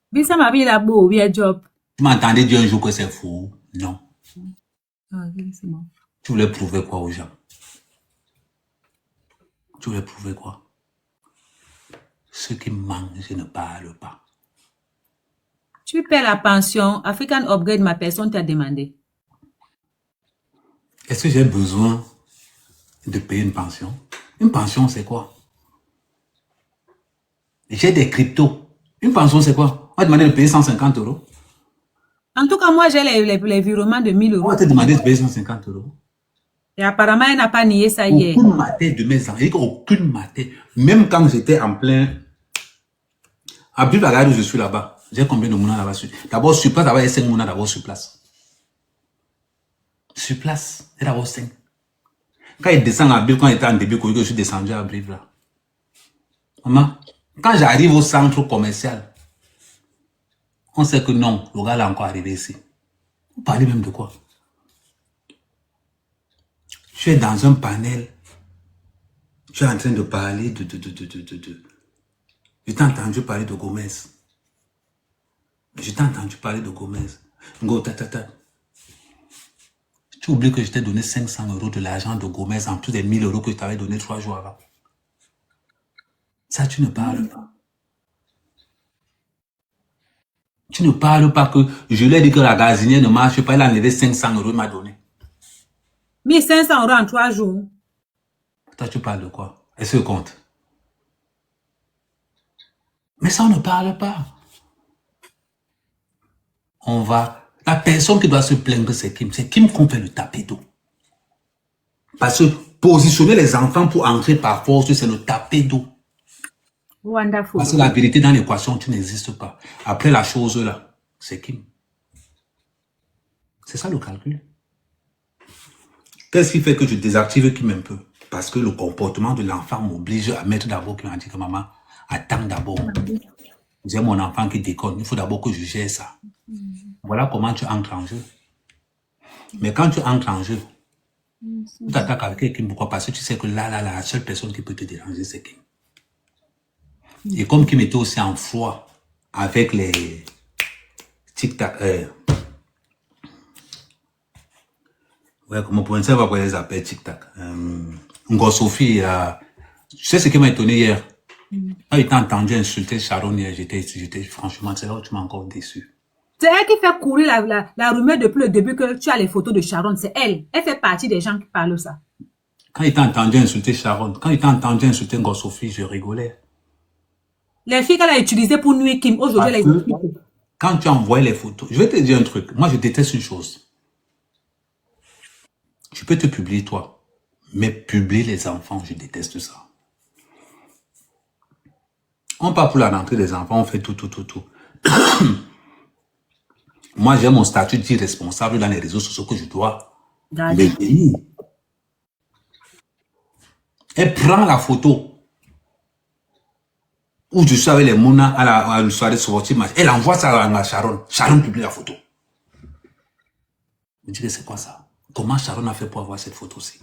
Bisa ma vie la beau, bien job. Tu m'entendais dire un jour que c'est faux. Non. Ah, c'est bon. Tu voulais prouver quoi aux gens? Tu voulais prouver quoi? Ceux qui mangent, je ne parle pas. Tu paies la pension, African Upgrade, ma personne t'a demandé. Est-ce que j'ai besoin de payer une pension? Une pension, c'est quoi? J'ai des cryptos. Une pension, c'est quoi? On va demander de payer 150 euros. En tout cas, moi, j'ai les virements de 1000 On euros. va te demander de payer 150 euros. Et apparemment, elle n'a pas nié ça hier. Aucune matière de mes enfants. Aucune matière. Même quand j'étais en plein... À Bible, où je suis là-bas. J'ai combien de mouna là-bas? D'abord, sur place, d'abord, il y a 5 mouna d'abord sur place. Sur place, il y a d'abord 5. Quand il descend à Bible, quand il était en début, que je suis descendu à Bible là. Maman, quand j'arrive au centre commercial, on sait que non, le gars là encore arrivé ici. Vous parlez même de quoi? Tu es dans un panel, tu es en train de parler de. Je t'ai entendu parler de Gomez. Je t'ai entendu parler de Gomez. Ngo, Tu oublies que je t'ai donné 500 euros de l'argent de Gomez en plus des 1000 euros que je t'avais donné 3 jours avant. Ça, tu ne parles pas. Tu ne parles pas que je lui ai dit que la gazinière ne marche pas, elle a enlevé 500 euros, il m'a donné. 1500 euros en 3 jours. Toi, tu parles de quoi? Est-ce que compte? Mais ça, on ne parle pas. On va... La personne qui doit se plaindre, c'est Kim. C'est Kim qu'on fait le tapis d'eau. Parce que positionner les enfants pour entrer par force, c'est le tapis d'eau. Wonderful. Parce que la vérité dans l'équation, tu n'existes pas. Après la chose là, c'est Kim. C'est ça le calcul. Qu'est-ce qui fait que je désactive Kim un peu? Parce que le comportement de l'enfant m'oblige à mettre d'abord Kim. On dit que maman, attends d'abord. J'ai mon enfant qui déconne. Il faut d'abord que je gère ça. Voilà comment tu entres en jeu. Mais quand tu entres en jeu, tu t'attaques avec Kim. Pourquoi? Parce que tu sais que là, la seule personne qui peut te déranger, c'est Kim. Et comme Kim était aussi en froid avec les tic-tac, ouais, comment on ne sait pas pourquoi ils appellent tic-tac. Ngo Sophie, tu sais ce qui m'a étonné hier? Quand il t'a entendu insulter Sharon hier, j'étais franchement, c'est là où tu m'as encore déçu. C'est elle qui fait courir la rumeur depuis le début que tu as les photos de Sharon. C'est elle. Elle fait partie des gens qui parlent ça. Quand il t'a entendu insulter Sharon, quand il t'a entendu insulter Ngo Sophie, je rigolais. Les filles qu'elle a utilisées pour nuire Kim, aujourd'hui, elle les explique. Quand tu envoies les photos, je vais te dire un truc. Moi, je déteste une chose. Je peux te publier toi, mais publier les enfants, je déteste ça. On part pour la rentrée des enfants, on fait tout. Moi, j'ai mon statut d'irresponsable dans les réseaux sociaux que je dois m'ébéir. Elle prend la photo où je suis avec les Mouna à la soirée sportive. Elle envoie ça à Sharon. Sharon publie la photo. Je me dis que c'est quoi ça? Comment Sharon a fait pour avoir cette photo-ci?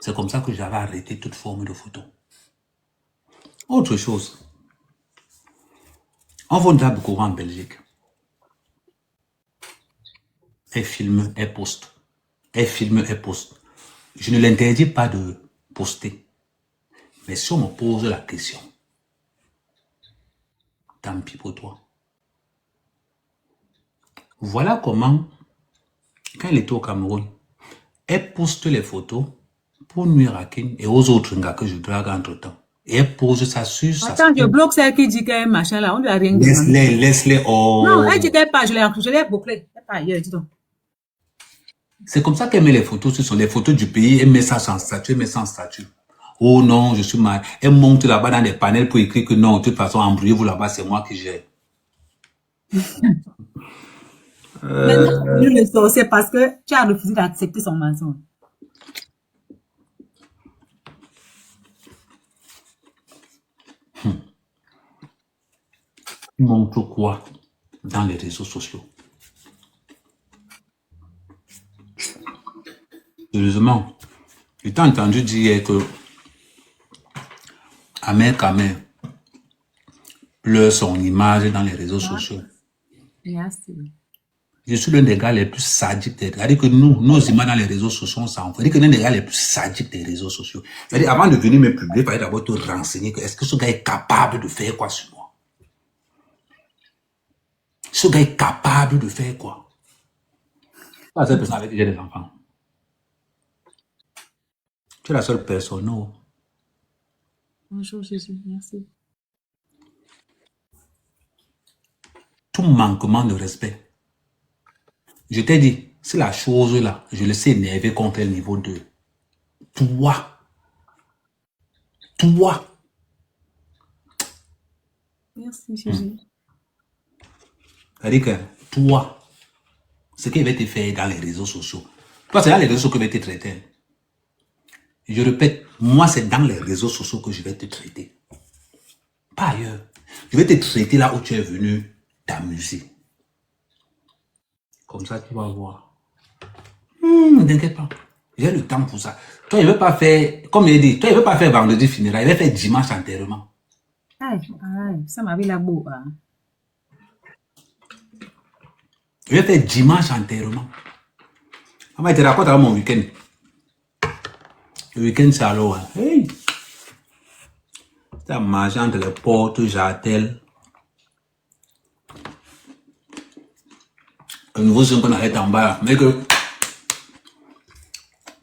C'est comme ça que j'avais arrêté toute forme de photo. Autre chose. On vend de la beaucoup en Belgique. Elle filme, elle poste. Elle filme, elle poste. Je ne l'interdis pas de poster. Mais si on me pose la question, tant pis pour toi. Voilà comment, quand elle était au Cameroun, Elle poste les photos pour nuire à Kim et aux autres gars que je drague entre-temps. Et elle pose ça sur sa... Attends, je bloque celle qui dit qu'elle est machin là, on lui a rien dit. Laisse-les, oh. Non, elle dit qu'elle pas, je l'ai bouclé. Elle pas ailleurs, dis donc. C'est comme ça qu'elle met les photos, ce sont les photos du pays, elle met ça sans statut, elle met ça en statut. Oh non, je suis mal. Elle monte là-bas dans des panels pour écrire que non, de toute façon, embrouillez-vous là-bas, c'est moi qui gère. Maintenant, tu le sorcier parce que tu as refusé d'accepter son mensonge. Tu montres quoi dans les réseaux sociaux? Sérieusement, j'ai entendu dire que Ahmed Kamel pleure son image dans les réseaux sociaux. Merci. Je suis l'un des gars les plus sadiques. C'est-à-dire que nous, nos images dans les réseaux sociaux, ça en fait. C'est-à-dire que l'un des gars les plus sadiques des réseaux sociaux. C'est-à-dire, avant de venir me publier, il fallait d'abord te renseigner que est-ce que ce gars est capable de faire quoi sur moi? Ce gars est capable de faire quoi? Pas cette personne avec qui j'ai des enfants. Tu es la seule personne, non? Bonjour Jésus, merci. Tout manquement de respect. Je t'ai dit, c'est la chose là, je le sais énerver contre le niveau 2. Toi. Merci Jésus. C'est-à-dire que toi, ce qu'il va te faire dans les réseaux sociaux, toi, c'est dans les réseaux sociaux que je vais te traiter. Et je répète, moi, c'est dans les réseaux sociaux que je vais te traiter. Pas ailleurs. Je vais te traiter là où tu es venu t'amuser. Comme ça, tu vas voir. Ne t'inquiète pas. J'ai le temps pour ça. Toi, il ne veut pas faire, comme il dit, toi, il ne veut pas faire vendredi funérailles, il va faire dimanche enterrement. Aïe, ça m'a vu la boue. Hein. Il va faire dimanche enterrement. Maman, il te raconte avant mon week-end. Le week-end, c'est alors. Hein. Hey! C'est à manger entre les portes, j'attelle. Un nouveau son qu'on arrête en bas. Mais que,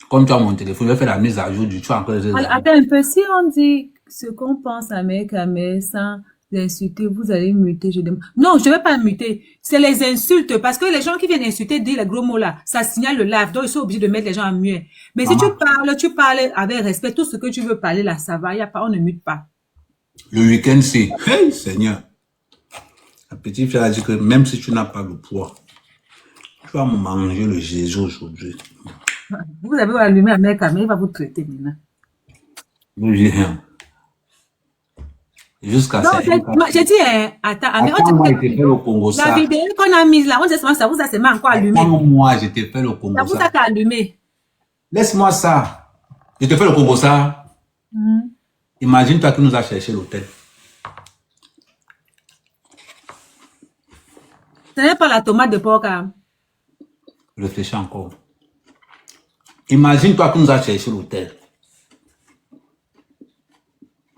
comme tu as mon téléphone, je vais faire la mise à jour du tu as encore des... Attends un peu, si on dit ce qu'on pense à mes caméras sans insulter, vous allez muter, je demande. Non, je ne vais pas muter. C'est les insultes, parce que les gens qui viennent insulter, disent les gros mots là, ça signale le live, donc ils sont obligés de mettre les gens en muet. Mais si tu parles avec respect, tout ce que tu veux parler là, ça va, y a pas, on ne mute pas. Le week-end, c'est, hey Seigneur, la petite fille a dit que même si tu n'as pas le poids, tu vas manger le Jésus aujourd'hui. Vous avez allumé la mère caméra, il va vous traiter maintenant. Je dis rien. Jusqu'à Non, ça. j'ai dit, attends, Moi, je t'ai fait le Congo ça. la vidéo qu'on a mise là, on sait ça vous a seulement encore allumé. Moi, je t'ai fait le Congo Ça vous a allumé. Laisse-moi ça. Je te fais le Congo ça. Imagine-toi qui nous a cherché l'hôtel. Ce n'est pas la tomate de porc. Hein. Réfléchis encore. Imagine-toi qui nous a cherché l'hôtel.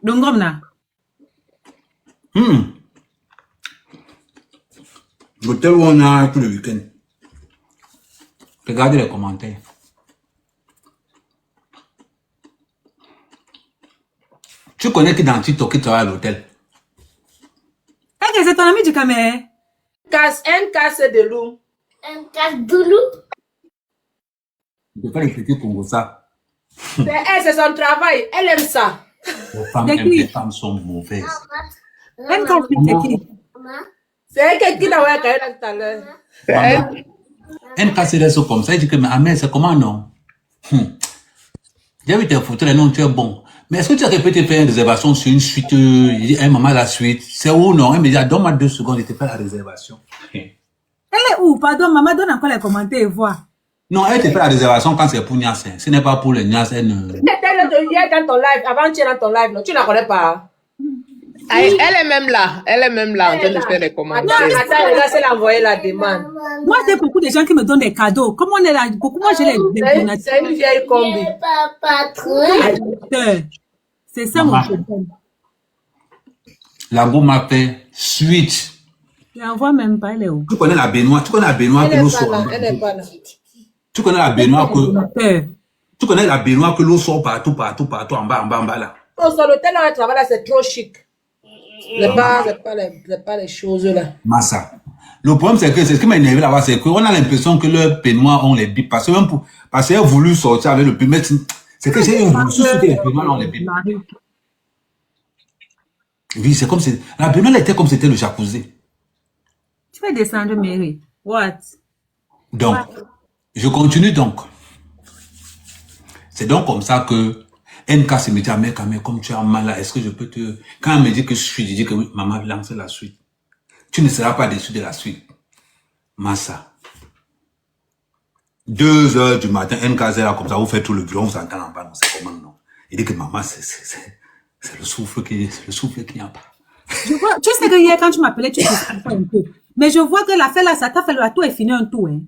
Donc, comme là. L'hôtel où on a tout le week-end. Regardez les commentaires. Tu connais qui dans TikTok qui travaille à l'hôtel? Est-ce que c'est ton ami du caméra? Un casse de loup. Un casse-doulou. Je fais le petit Congo ça. C'est son travail. Elle aime ça. Les femmes sont mauvaises. Même quand tu es qui? C'est elle qui l'a envoyé tout à l'heure. Elle casse les os comme ça. Elle dit que, mais Ahmed, c'est comment non? J'ai vu tes photos, les noms, tu es bon. Mais est-ce que tu as répété faire une réservation sur une suite? Il dit, maman, la suite. C'est où non? Elle me dit, donne-moi 2 secondes, je te fais la réservation. Elle est où? Pardon, maman, donne encore les commentaires et vois. Non, elle te fait la réservation quand c'est pour Nias. Ce n'est pas pour les Nias. Elle ne... Hier dans ton live, avant tu es dans ton live, non, tu ne la connais pas. Elle est même là. Elle est même là en train de faire les commentaires. Attends, regarde, c'est l'envoyer la demande. Moi, j'ai beaucoup de gens qui me donnent des cadeaux. Comment on est là? Beaucoup, moi, j'ai les C'est une vieille combi. C'est ça mon problème. La go m'a fait suite. Je n'en vois même pas, elle est où? Tu connais la Benoît? Tu connais la Benoît Elle que nous n'est pas là. sommes? Elle n'est pas là. Tu connais la baignoire que... Donateur. Tu connais la baignoire que l'eau sort partout, partout, partout, en bas, là. Oh, sur l'hôtel, là, on travaille là, c'est trop chic. C'est pas les choses là. Massa. Le problème, c'est que, c'est ce qui m'a énervé là-bas, c'est qu'on a l'impression que leurs peignoirs ont les bips. Parce que même parce qu'ils ont voulu sortir avec le périmètre, c'est que j'ai voulu que les peignoirs ont les bips. Oui, c'est comme si, la baignoire était comme c'était le jacuzzi. Tu vas descendre, Mary. What? Donc, je continue donc. C'est donc comme ça que NK se me dit, ah, mec, comme tu as mal là, est-ce que je peux te... Quand elle me dit que je suis, je dis que oui, maman, lance la suite. Tu ne seras pas déçu de la suite. Massa. 2 heures du matin, NK est là comme ça, vous faites tout le bureau, on vous entend en bas, non, c'est comment non. Il dit que maman, c'est le souffle qu'il n'y a pas. Je vois, tu sais que hier, quand tu m'appelais, tu te un peu. Mais je vois que l'affaire là, ça t'a fait le tout est fini un tout, hein.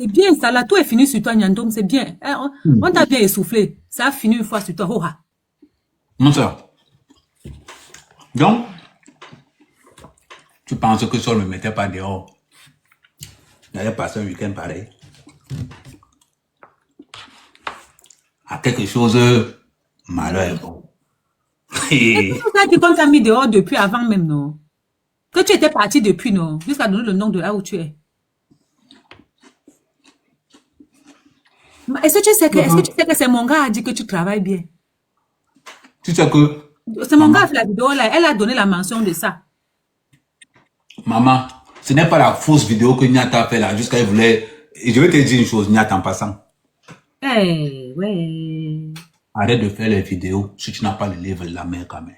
C'est bien, ça, la tout est fini sur toi, Nyandom, c'est bien. Hein, on t'a bien essoufflé. Ça a fini une fois sur toi. Oh, ah. Mon soeur. Donc, tu penses que si on ne me mettait pas dehors, j'allais passer un week-end pareil. À quelque chose, malheur. C'est pour ça qu'on t'a mis dehors depuis avant même, non? Que tu étais parti depuis, non? Jusqu'à donner le nom de là où tu es. Est-ce que tu sais que c'est mon gars qui a dit que tu travailles bien? Tu sais que... C'est mon gars qui a fait la vidéo là, elle a donné la mention de ça. Maman, ce n'est pas la fausse vidéo que Nyata a fait là, jusqu'à elle voulait... Et je vais te dire une chose, Nyata, en passant. Eh, ouais. Arrête de faire les vidéos si tu n'as pas le livre de la mère quand même.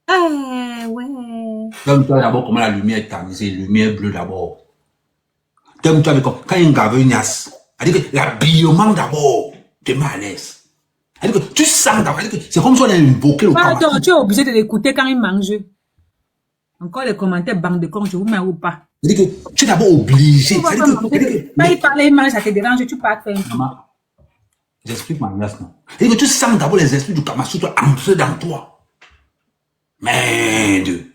Eh, ouais. Donne-toi d'abord comment la lumière est tamisée, lumière bleue d'abord. Donne-toi avec quand il y a une gavenias. C'est-à-dire que l'habillement d'abord te met à l'aise. C'est-à-dire que tu sens d'abord, c'est comme si on a invoqué le Attends, tu es obligé de l'écouter quand il mange. Encore les commentaires banque de con, je vous mets ou pas. C'est-à-dire que tu es d'abord obligé. Quand il parle, il mange, ça te dérange, tu pars faire un truc. Maman, j'explique ma nièce, non. C'est-à-dire que tu sens d'abord les esprits du Kamasutra entrer dans toi. Merde.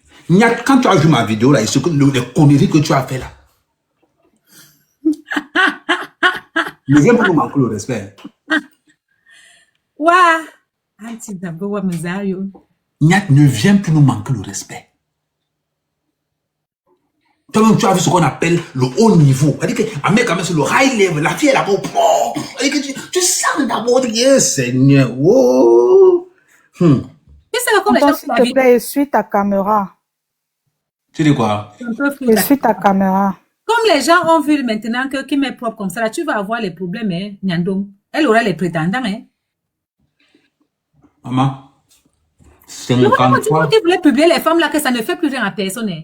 Quand tu as vu ma vidéo là, et ce que les conneries que tu as fait là. Ne viens pas nous manquer le respect. Ouah! Anti d'abord, wa Mazayo. Nyat ne vient plus nous manquer le respect. Toi-même, tu as vu ce qu'on appelle le haut niveau. C'est-à-dire que c'est le high level. La fille est d'abord propre. C'est-à-dire que tu sens d'abord, yes, Seigneur. Oh. Tu sais comme les gens S'il te plaît, essuie ta caméra. Tu dis quoi? Essuie ta caméra. Comme les gens ont vu maintenant que qui m'est propre comme ça, là, tu vas avoir les problèmes, hein, Nyandom. Elle aura les prétendants, hein. Maman, c'est mon quand tu voulais publier les femmes là, que ça ne fait plus rien à personne, hein.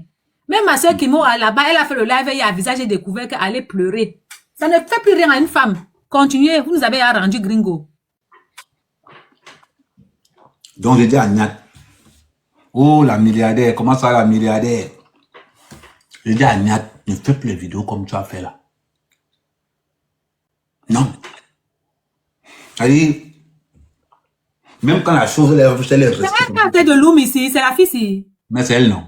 Même ma soeur Kimo, là-bas, elle a fait le live et à visage, j'ai découvert qu'elle allait pleurer. Ça ne fait plus rien à une femme. Continuez, vous nous avez rendu gringo. Donc, j'ai dit à Nyat, oh, la milliardaire, comment ça, la milliardaire? J'ai dit à Nyat, ne fais plus les vidéos comme tu as fait là. Non. C'est-à-dire, même quand la chose, elle est C'est la tête de Loum ici, c'est la fille ici. Mais c'est elle, non.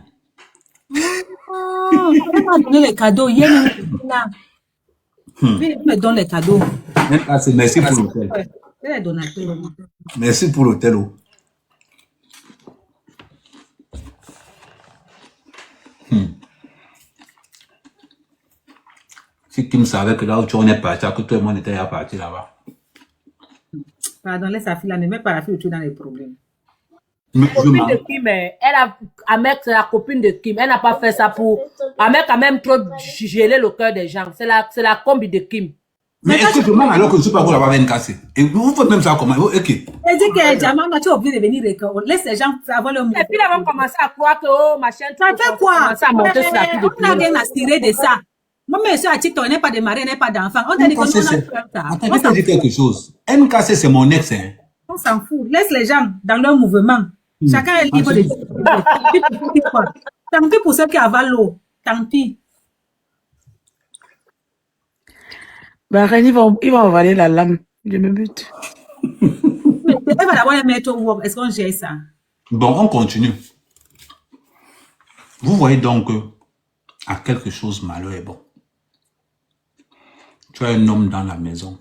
Oh, elle m'a donné les cadeaux. Hier, là. Elle me donne les cadeaux. Merci pour l'hôtel. Elle est donateur. Merci pour l'hôtel. Si Kim savait que là où tu en es parti, que tout le monde était parti là-bas. Pardon, laisse sa fille là, ne mets pas la fille où tu es dans les problèmes. Mais La copine de Kim, elle a, Ahmed, c'est la copine de Kim. Elle n'a pas fait ça pour. Ahmed a même trop gelé le cœur des gens. C'est la combi de Kim. Mais est-ce que je demande alors que je ne suis pas pour la va casser? Et vous faites même ça comment? Ok. Elle dit que Jaman, tu es obligé de venir laisse les gens avoir le mot. Et puis là, on commence à croire que, oh, ma chaîne. Ça fait quoi? Ça monter sur la fille de on n'a rien à tirer de ça. Moi, monsieur, à TikTok, il n'est pas de mari, il n'est pas d'enfant. On t'a dit qu'on a fait ça. Attends, je vais te dire quelque chose. MKC, c'est mon ex, hein. On s'en fout. Laisse les gens dans leur mouvement. Chacun est libre de dire. Tant pis pour ceux qui avalent l'eau. Tant pis. Bah, Rémi, il va avaler la lame. Je me bute. Elle va d'abord les mettre au wok. Est-ce qu'on gère ça? Bon, on continue. Vous voyez donc que à quelque chose, malheur est bon. Tu as un homme dans la maison.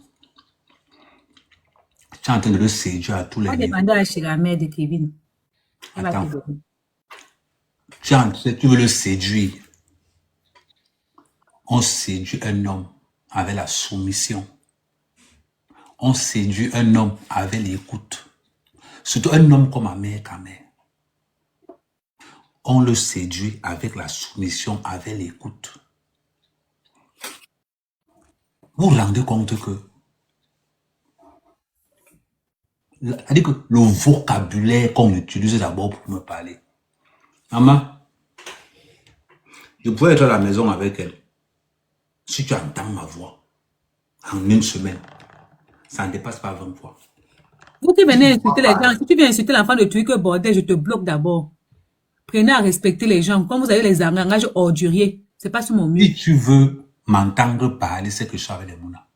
Tu es en train de le séduire à tous les On va niveaux. demander à Chiramel de Kevin. Elle va Attends. te donner. Tu veux le séduire. On séduit un homme avec la soumission. On séduit un homme avec l'écoute. Surtout un homme comme Amé Kamé. On le séduit avec la soumission, avec l'écoute. Vous vous rendez compte que, c'est-à-dire que le vocabulaire qu'on utilise d'abord pour me parler. Maman, je pourrais être à la maison avec elle. Si tu entends ma voix, en une semaine, ça ne dépasse pas 20 fois. Vous qui venez insulter les gens, si tu viens insulter l'enfant de Twig bordel, je te bloque d'abord. Prenez à respecter les gens. Quand vous avez les langages orduriers, c'est pas sur mon mur. Si tu veux m'entendre parler, c'est que je suis avec les Mouna.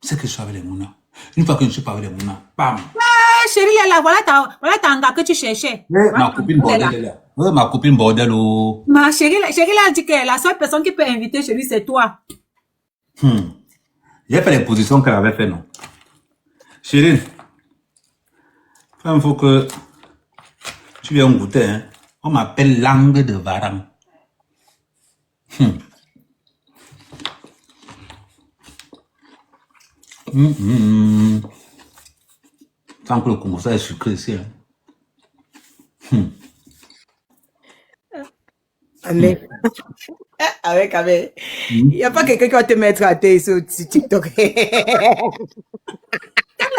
C'est que je suis avec les Mouna. Une fois que je suis pas avec les Mouna, bam! Ah, chérie, elle est là, voilà ta gars que tu cherchais. Ma copine bordel est là. Ma copine bordel, oh. Ma chérie, là, elle dit que la seule personne qui peut inviter chez lui, c'est toi. J'ai fait les positions qu'elle avait fait, non? Chérie, il faut que tu viennes goûter, hein. On m'appelle langue de Varan. Tant que le Congo, ça est sucré ici, hein. Amé. Avec Amé. Il n'y a pas quelqu'un qui va te mettre à terre sur TikTok. Quand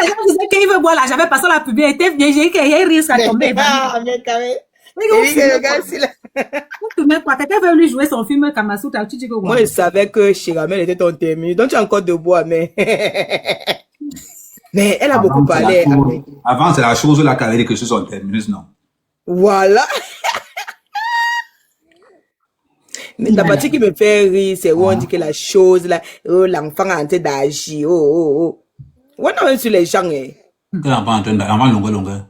les gens disaient qu'il veut boire là, j'avais passé la publicité, j'ai dit qu'il risque à tomber. Avec Amé. Mais Il dit que le gars, c'est là. tu mets quoi? Quelqu'un veut lui jouer son film Kamasutra, tu dis que quoi? Moi, je savais que Chiramel était ton terminus. Donc, tu es encore debout, Amé. Mais elle a beaucoup parlé. Amé. Avant, c'est la chose là qu'elle avait dit que ce sont terminus, non? Voilà. Mais la partie qui me fait rire, c'est où on dit que la chose là, oh, l'enfant a en train d'agir, oh. On a même sur les gens, hein. Que l'enfant est en train d'agir, longueur.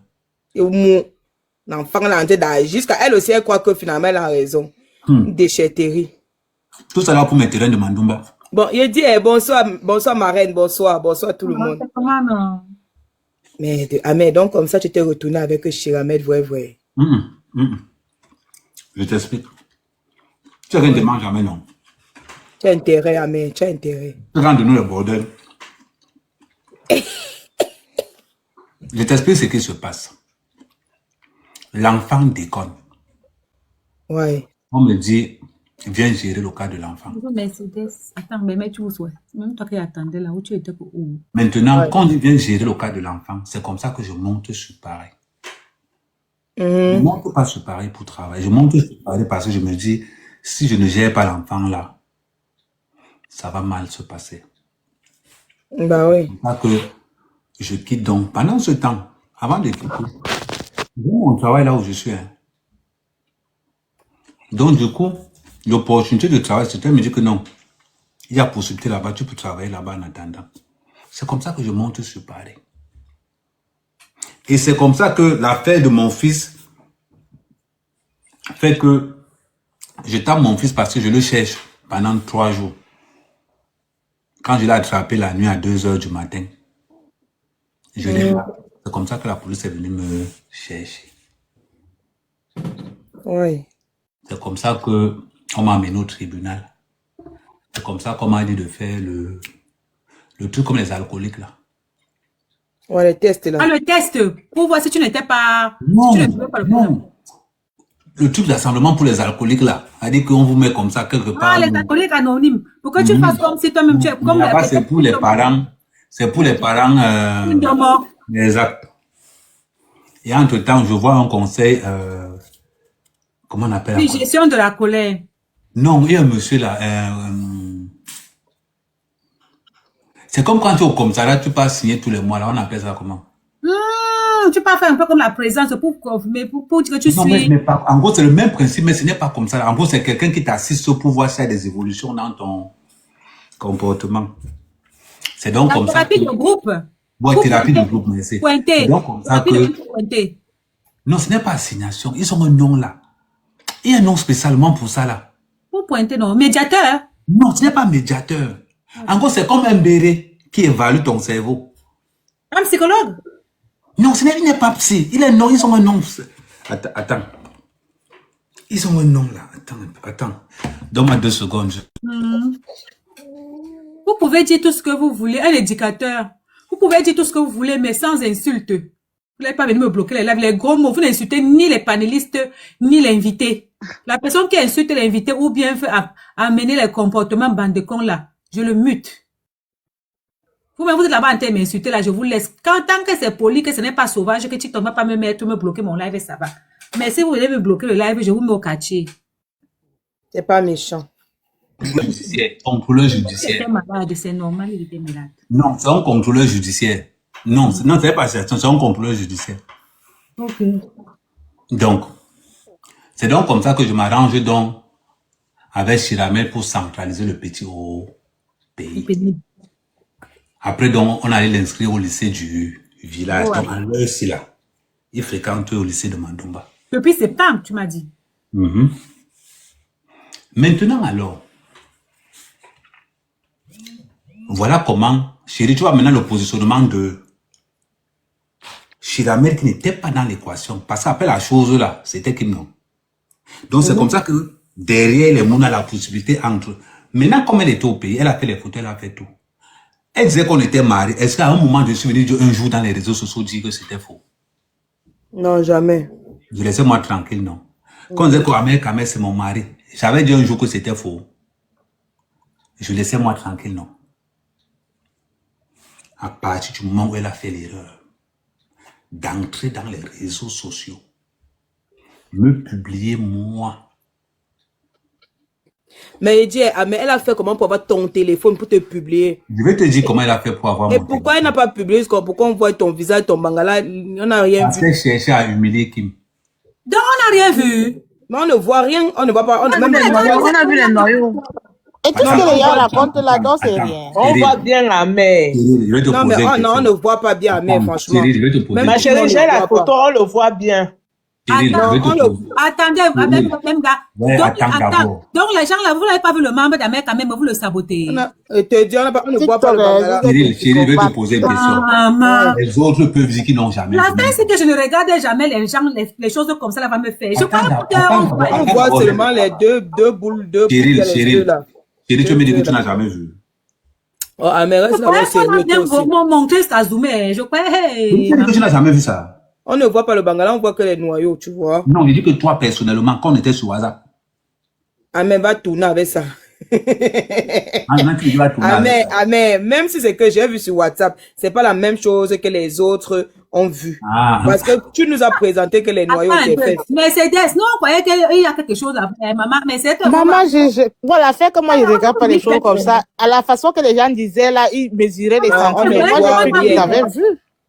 L'enfant là en train d'agir. Jusqu'à elle aussi, elle croit que finalement elle a raison. Déchetterie. Tout ça là pour mes terrains de Mandumba. Bon, il dit bonsoir ma reine, bonsoir tout le monde. Comment non? Mais Amé, donc comme ça, tu t'es retourné avec Chiramel, vrai. Je t'explique. Tu as rien de manger jamais, non? Tu as intérêt, Amé, tu as intérêt. Tu rentres de nous le bordel. Je t'explique ce qui se passe. L'enfant déconne. Ouais. On me dit, viens gérer le cas de l'enfant. Mercedes, attends, mais tu vois, même toi qui attendais là où tu étais pour où? Maintenant, quand on dit viens gérer le cas de l'enfant, c'est comme ça que je monte sur Paris. Je ne monte pas sur Paris pour travailler. Je monte sur Paris parce que je me dis, si je ne gère pas l'enfant là, ça va mal se passer. Bah oui. C'est ça que je quitte donc. Pendant ce temps, avant de quitter, on travaille là où je suis. Hein. Donc du coup, l'opportunité de travail, c'était me dire que non, il y a possibilité là-bas, tu peux travailler là-bas en attendant. C'est comme ça que je monte sur Paris. Et c'est comme ça que l'affaire de mon fils fait que je tape mon fils parce que je le cherche pendant 3 jours. Quand je l'ai attrapé la nuit à 2h du matin, je l'ai pas. C'est comme ça que la police est venue me chercher. Oui. C'est comme ça que on m'a amené au tribunal. C'est comme ça qu'on m'a dit de faire le truc comme les alcooliques là. Ouais, le test là. Ah, le test, pour voir si tu n'étais pas... Non, si tu ne pas le non. Le truc d'assemblement pour les alcooliques là, a dit qu'on vous met comme ça quelque part. Ah, les alcooliques anonymes. Pourquoi tu fasses comme si toi-même tu es... Comme Là-bas, c'est pour les parents. C'est pour les parents. Exact. Et entre-temps, je vois un conseil... comment on appelle Oui, gestion de la colère. Non, il y a un monsieur là. C'est comme quand tu es au commissariat, tu passes signer tous les mois. Là, on appelle ça comment? Tu peux faire un peu comme la présence pour dire que tu Non, suis... mais pas, en gros, c'est le même principe, mais ce n'est pas comme ça. Là. En gros, c'est quelqu'un qui t'assiste pour voir s'il y a des évolutions dans ton comportement. C'est donc comme ça. Thérapie de groupe. Ouais, thérapie de groupe, mais c'est Pointer. donc comme ça que... Non, ce n'est pas assignation. Ils ont un nom là. Il y a un nom spécialement pour ça là. Pour pointer, non. Médiateur. Non, ce n'est pas médiateur. En gros, c'est comme un béret qui évalue ton cerveau. Un psychologue? Non, il n'est pas psy. Ils ont un nom. Attends. Ils ont un nom là. Attends. Donne-moi 2 secondes. Vous pouvez dire tout ce que vous voulez, un éducateur. Vous pouvez dire tout ce que vous voulez, mais sans insulte. Vous n'allez pas venir me bloquer les lives, les gros mots. Vous n'insultez ni les panélistes, ni l'invité. La personne qui insulte l'invité ou bien fait amener les comportements bandecons là, je le mute. Vous-même, vous êtes là-bas en train de m'insulter, là, je vous laisse. Tant que c'est poli, que ce n'est pas sauvage, que TikTok ne va pas me mettre, me bloquer mon live, et ça va. Mais si vous voulez me bloquer le live, je vous mets au quartier. C'est pas méchant. Contrôleur Il judiciaire. était malade, c'est normal, il était malade. Non, c'est un contrôleur judiciaire. Non, c'est pas ça, c'est un contrôleur judiciaire. Ok. Donc, c'est donc comme ça que je m'arrange donc avec Chiramel pour centraliser le petit au pays. Après, donc, on allait l'inscrire au lycée du village. Ouais. Donc, en l'heure ci là, il fréquente au lycée de Mandumba. Depuis septembre, tu m'as dit. Maintenant, alors, voilà comment, chérie, tu vois maintenant le positionnement de Chiramel qui n'était pas dans l'équation. Parce qu'après la chose là, c'était Kim non. Donc, c'est comme ça que derrière les mouns, on a la possibilité entre. Maintenant, comme elle était au pays, elle a fait les photos, elle a fait tout. Elle disait qu'on était mariés. Est-ce qu'à un moment, je suis venu un jour dans les réseaux sociaux dire que c'était faux? Non, jamais. Je laissais-moi tranquille, non. Quand on disait qu'Amel, c'est mon mari, j'avais dit un jour que c'était faux. Je laissais moi tranquille, non. À partir du moment où elle a fait l'erreur d'entrer dans les réseaux sociaux, me publier moi. Mais il dit, mais elle a fait comment pour avoir ton téléphone pour te publier? Je vais te dire comment elle a fait pour avoir Et mon pourquoi elle téléphone. n'a pas publié? Pourquoi on voit ton visage, ton bangala? On n'a rien Parce vu. qu'elle cherchait à humilier Kim. Donc, on n'a rien vu. Mais on ne voit rien, on ne voit pas. Même les On a vu les noyaux. Et tout ce que les gens racontent là-dedans, c'est rien. On voit bien la mer. Cyril, je vais te Non, mais poser une on ne question. voit pas bien, mais franchement. Cyril, je vais te poser Même une Ma question. chérie, j'ai la photo, on le voit bien. Cyril, je vais te poser. Attendez, même gars. Ouais, attends d'abord. Donc, les gens là, vous n'avez pas vu le membre d'Amérique quand même, vous le sabotez. On te dit, on ne voit pas le bangala. Cyril, je vais te poser une question. Maman. Les autres peuvent dire qu'ils n'ont jamais La vu. fin, c'est que je ne regardais jamais les gens, les choses comme ça, là, va me faire. Je crois Attends, que On voit seulement les deux boules, Cyril, les Cyril. deux là. Cyril, tu me dis que tu n'as jamais vu. Oh, mais reste là, c'est on a bien aussi. montré ce Kazoumé. Je crois, Tu me dis que tu n'as jamais vu ça. On ne voit pas le bangala, on voit que les noyaux, tu vois. Non, il dit que toi, personnellement, quand on était sur WhatsApp, Amen va tourner avec ça. maintenant tu vas tourner avec ça. Amen, même si c'est que j'ai vu sur WhatsApp, c'est pas la même chose que les autres ont vu. Ah, Parce que tu nous as présenté que les noyaux étaient faits. Mercedes, non, on croyait qu'il y a quelque chose après, maman, mais c'est Maman, voilà, fait que moi, je regarde pas les choses comme ça. À la façon que les gens disaient là, ils mesuraient les Ah, on centimètres. le Moi, voit j'ai cru qu'ils bien. avaient vu.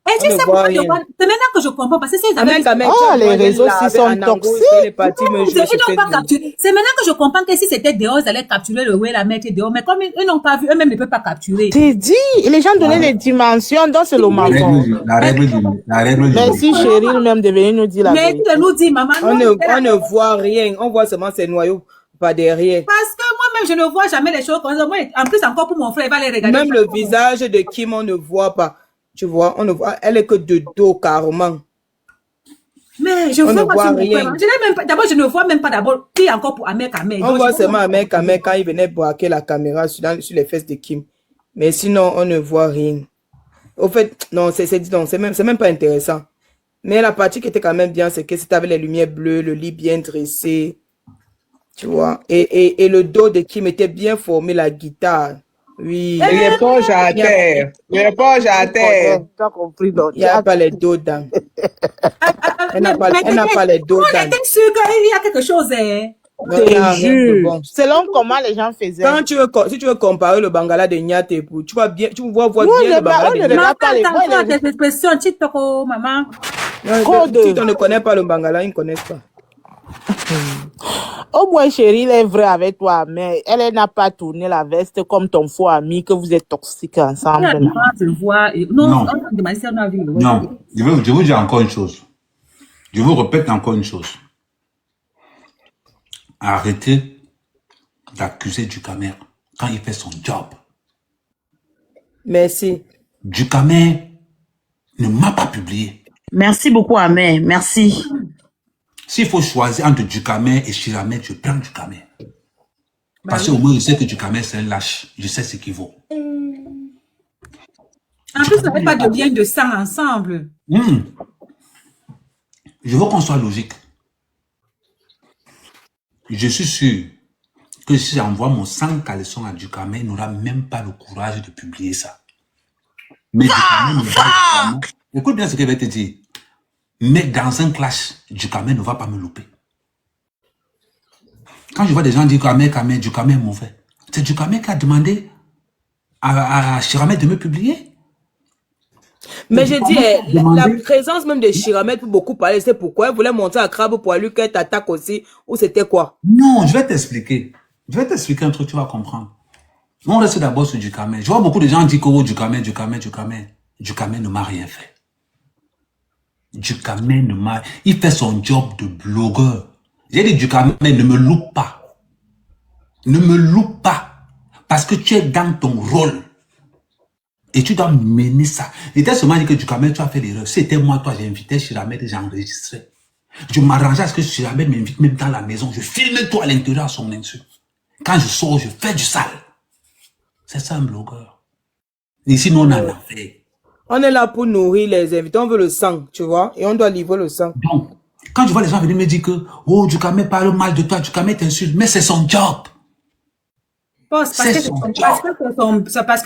Et tu On ne sais voit pourquoi rien. c'est maintenant que je comprends, parce que si ils avaient Amen, Oh, les réseaux aussi sont toxiques. Les parties me jouent ils sur n'ont pas Facebook. capturé. C'est maintenant que je comprends que si c'était dehors, ils allaient capturer le way, la mettre dehors. Mais comme ils n'ont pas vu, eux-mêmes ne peuvent pas capturer. T'es dit, et les gens donnaient les dimensions, donc c'est le mensonge. la règle du Merci, chérie, même de venir nous dire la Mais vérité. tu nous dis, maman, On non, ne voit rien. On voit seulement ces noyaux pas derrière. parce que moi-même, je ne vois jamais les choses comme ça. Moi, en plus, encore pour mon frère, il va les regarder. Même le visage de Kim, on ne voit pas. Tu vois, on ne voit. Elle est que de dos carrément. Mais je On ne vois voit pas sur mon rien. frère. Je n'ai même pas, d'abord, je ne vois même pas d'abord qui est encore pour Ahmed Ahmed. On Donc, voit je- seulement Ahmed Ahmed quand il venait braquer la caméra sur les fesses de Kim. Mais sinon, on ne voit rien. Au fait, non, c'est même pas intéressant. Mais la partie qui était quand même bien, c'est que c'était avec les lumières bleues, le lit bien dressé. Tu vois. Et le dos de Kim était bien formé, la guitare. Oui. Il est poche à terre. Il est poche à terre. Tu as compris, donc. Il n'y a pas les dos dedans. Elle n'a pas les dos On dedans. était sûr qu'il y a quelque chose. Hein. Non, il y a Je rien de jure. bon. Selon comment les gens faisaient. Quand si tu veux comparer le bangala de Nyate et Pou, tu vois bien Nous, bien on le ne bangala de Nyate. regarde pas les Maman, voix. t'entends tes expressions, TikTok, oh, maman. Code. Si on ne connaît pas le bangala, ils ne connaissent pas. Au moins, chérie, il est vrai avec toi, mais elle n'a pas tourné la veste comme ton faux ami, que vous êtes toxiques ensemble. là. Je le vois. Non, Non. on demande si on a vu. Non, je vous dire encore une chose. Je vous répète encore une chose. Arrêtez d'accuser du caméra quand il fait son job. Merci. Ducamel ne m'a pas publié. Merci beaucoup, Amé. Merci. S'il faut choisir entre Ducamel et Chiramel, je prends Ducamel. Bah Parce oui. qu'au moins, je sais que Ducamel, c'est un lâche. Je sais ce qu'il vaut. En plus, vous n'avez pas de lien de sang ensemble. Je veux qu'on soit logique. Je suis sûr que si j'envoie mon 100 caleçons à Ducamel, il n'aura même pas le courage de publier ça. Mais Ducamel ne va vraiment... Écoute bien ce que je vais te dire. Mais dans un clash, Ducamel ne va pas me louper. Quand je vois des gens dire Ducamel est mauvais, c'est Ducamel qui a demandé à Chiramel de me publier. Mais je dis, la présence même de Chiramel peut beaucoup parler. C'est pourquoi elle voulait monter à Crabe pour lui qu'elle t'attaque aussi. Ou c'était quoi? Non, je vais t'expliquer. Je vais t'expliquer un truc, tu vas comprendre. On reste d'abord sur Ducamel. Je vois beaucoup de gens dire que oh, Ducamel ne m'a rien fait. Ducamel ne m'a... Il fait son job de blogueur. J'ai dit Ducamel, ne me loupe pas. Ne me loupe pas. Parce que tu es dans ton rôle. Et tu dois mener ça. Il était seulement dit que Ducamel, tu as fait l'erreur. C'était moi, toi, j'ai invité Chiramel et j'ai enregistré. Je m'arrangeais à ce que Chiramel m'invite même dans la maison. Je filme tout à l'intérieur à son insu. Quand je sors, je fais du sale. C'est ça un blogueur. Ici, nous, on en a fait. On est là pour nourrir les invités. On veut le sang, tu vois. Et on doit livrer le sang. Donc, quand je vois les gens venir me dire que oh, Ducamel parle mal de toi, Ducamel t'insulte, mais c'est son job. Parce que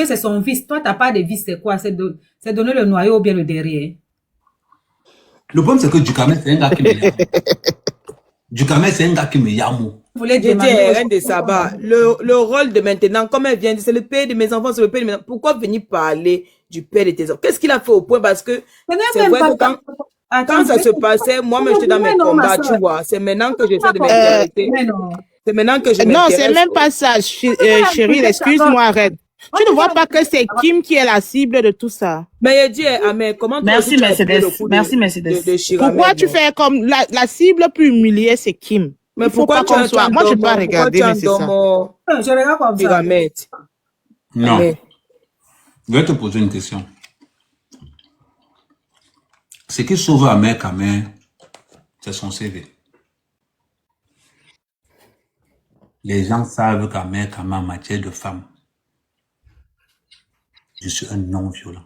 c'est son vice. Toi, tu n'as pas de vice, c'est quoi? C'est donner le noyau ou bien le derrière. Le problème, c'est que Ducamel, c'est un gars qui me yamo. Ducamel, c'est un gars qui me yamo. Vous voulez J'ai dit, demander Reine de Saba, le rôle de maintenant, comme elle vient de dire, c'est le père de mes enfants, c'est le père de mes enfants. Pourquoi venir parler du père de tes enfants? Qu'est-ce qu'il a fait au point? Parce que c'est vrai que quand ça se passait, moi-même, j'étais dans mes combats, tu vois. C'est maintenant que j'essaie de m'intéresser. C'est maintenant que je Non, m'intéresse. c'est même pas ça, chérie, excuse-moi, Red. Tu ne vois pas que c'est Kim qui est la cible de tout ça. Mais il dit, Amé, comment Merci, Mercedes. Merci, Mercedes. Pourquoi tu fais comme la cible plus humiliée, c'est Kim? Mais pourquoi tu as moi, je n'ai pas regardé, mais c'est ça. Je regarde comme ça. Non. Amé. Je vais te poser une question. Ce qui sauve Amé Kamé, c'est son CV. Les gens savent qu'Amé Kamé, en matière de femme, je suis un non-violent.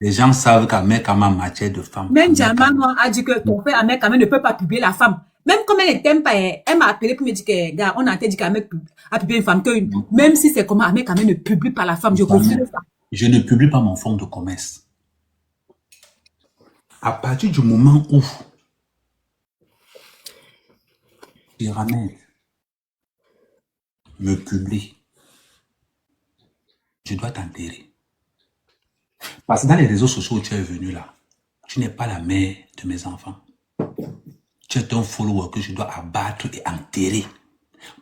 Les gens savent qu'Amé Kamé, en matière de femme... Même Jaman a dit que ton frère Amé Kamé ne peut pas publier la femme. Même comme elle ne t'aime pas, elle m'a appelé pour me dire que, gars, on a dit qu'Amé a publié une femme, que même si c'est comment Amé Kamé ne publie pas la femme, je refuse ça. Je ne publie pas mon fonds de commerce. À partir du moment où Chiramel me publie, je dois t'enterrer. Parce que dans les réseaux sociaux où tu es venu là, tu n'es pas la mère de mes enfants. Tu es un follower que je dois abattre et enterrer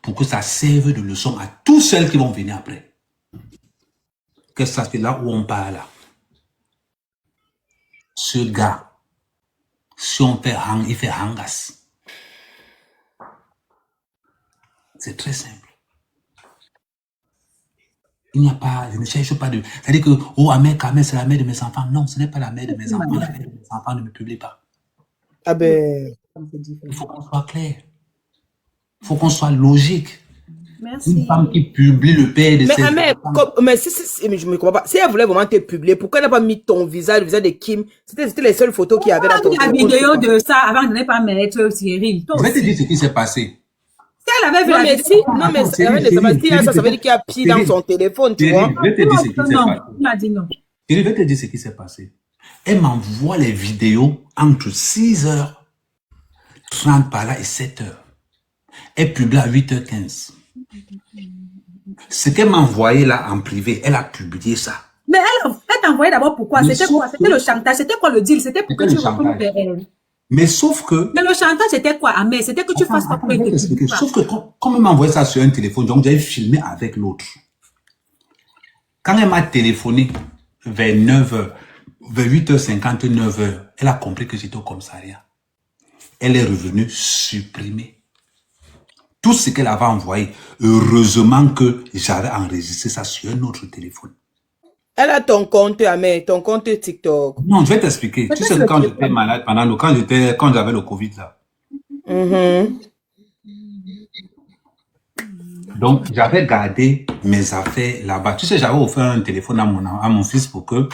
pour que ça serve de leçon à tous ceux qui vont venir après. Que ça c'est là où on parle là. Ce gars, si on fait hang, il fait hangas. C'est très simple. Il n'y a pas, je ne cherche pas de... C'est-à-dire que, oh, Amé Kamé, c'est la mère de mes enfants. Non, ce n'est pas la mère de mes enfants. La mère de mes enfants ne me publie pas. Ah ben... Il faut qu'on soit clair. Il faut qu'on soit logique. Merci. Une femme qui publie le père de ses enfants. Mais je me comprends pas. Si elle voulait vraiment te publier, pourquoi elle n'a pas mis ton visage, le visage de Kim? C'était les seules photos qu'il y avait dans ton téléphone. La vidéo de ça avant de ne pas mettre Cyril. Je vais te dire ce qui s'est passé. Si elle avait vu non, la mais vidéo. non, mais ça veut dire qu'il y a pied dans son téléphone, tu vois. Je vais te dire ce qui s'est passé. Il m'a dit non. Je vais te dire ce qui s'est passé. Elle m'envoie les vidéos entre 6h30 par là et 7h. Elle publie à 8h15. Ce qu'elle m'a envoyé là en privé, elle a publié ça. Mais elle t'a envoyé d'abord pourquoi? C'était quoi? C'était le chantage. C'était quoi le deal? C'était pour que tu retournes vers elle. Mais sauf que... Mais le chantage, c'était quoi, Amé? C'était que tu fasses pas pour être... Sauf que comme elle m'a envoyé ça sur un téléphone, donc j'avais filmé avec l'autre. Quand elle m'a téléphoné vers 9h, vers 8h50, 9h, elle a compris que j'étais au commissariat. Elle est revenue supprimer tout ce qu'elle avait envoyé. Heureusement que j'avais enregistré ça sur un autre téléphone. Elle a ton compte, Amé, ton compte TikTok. Non, je vais t'expliquer. Tu sais que quand j'étais malade, quand j'avais le Covid là. Donc, j'avais gardé mes affaires là-bas. Tu sais, j'avais offert un téléphone à mon fils pour que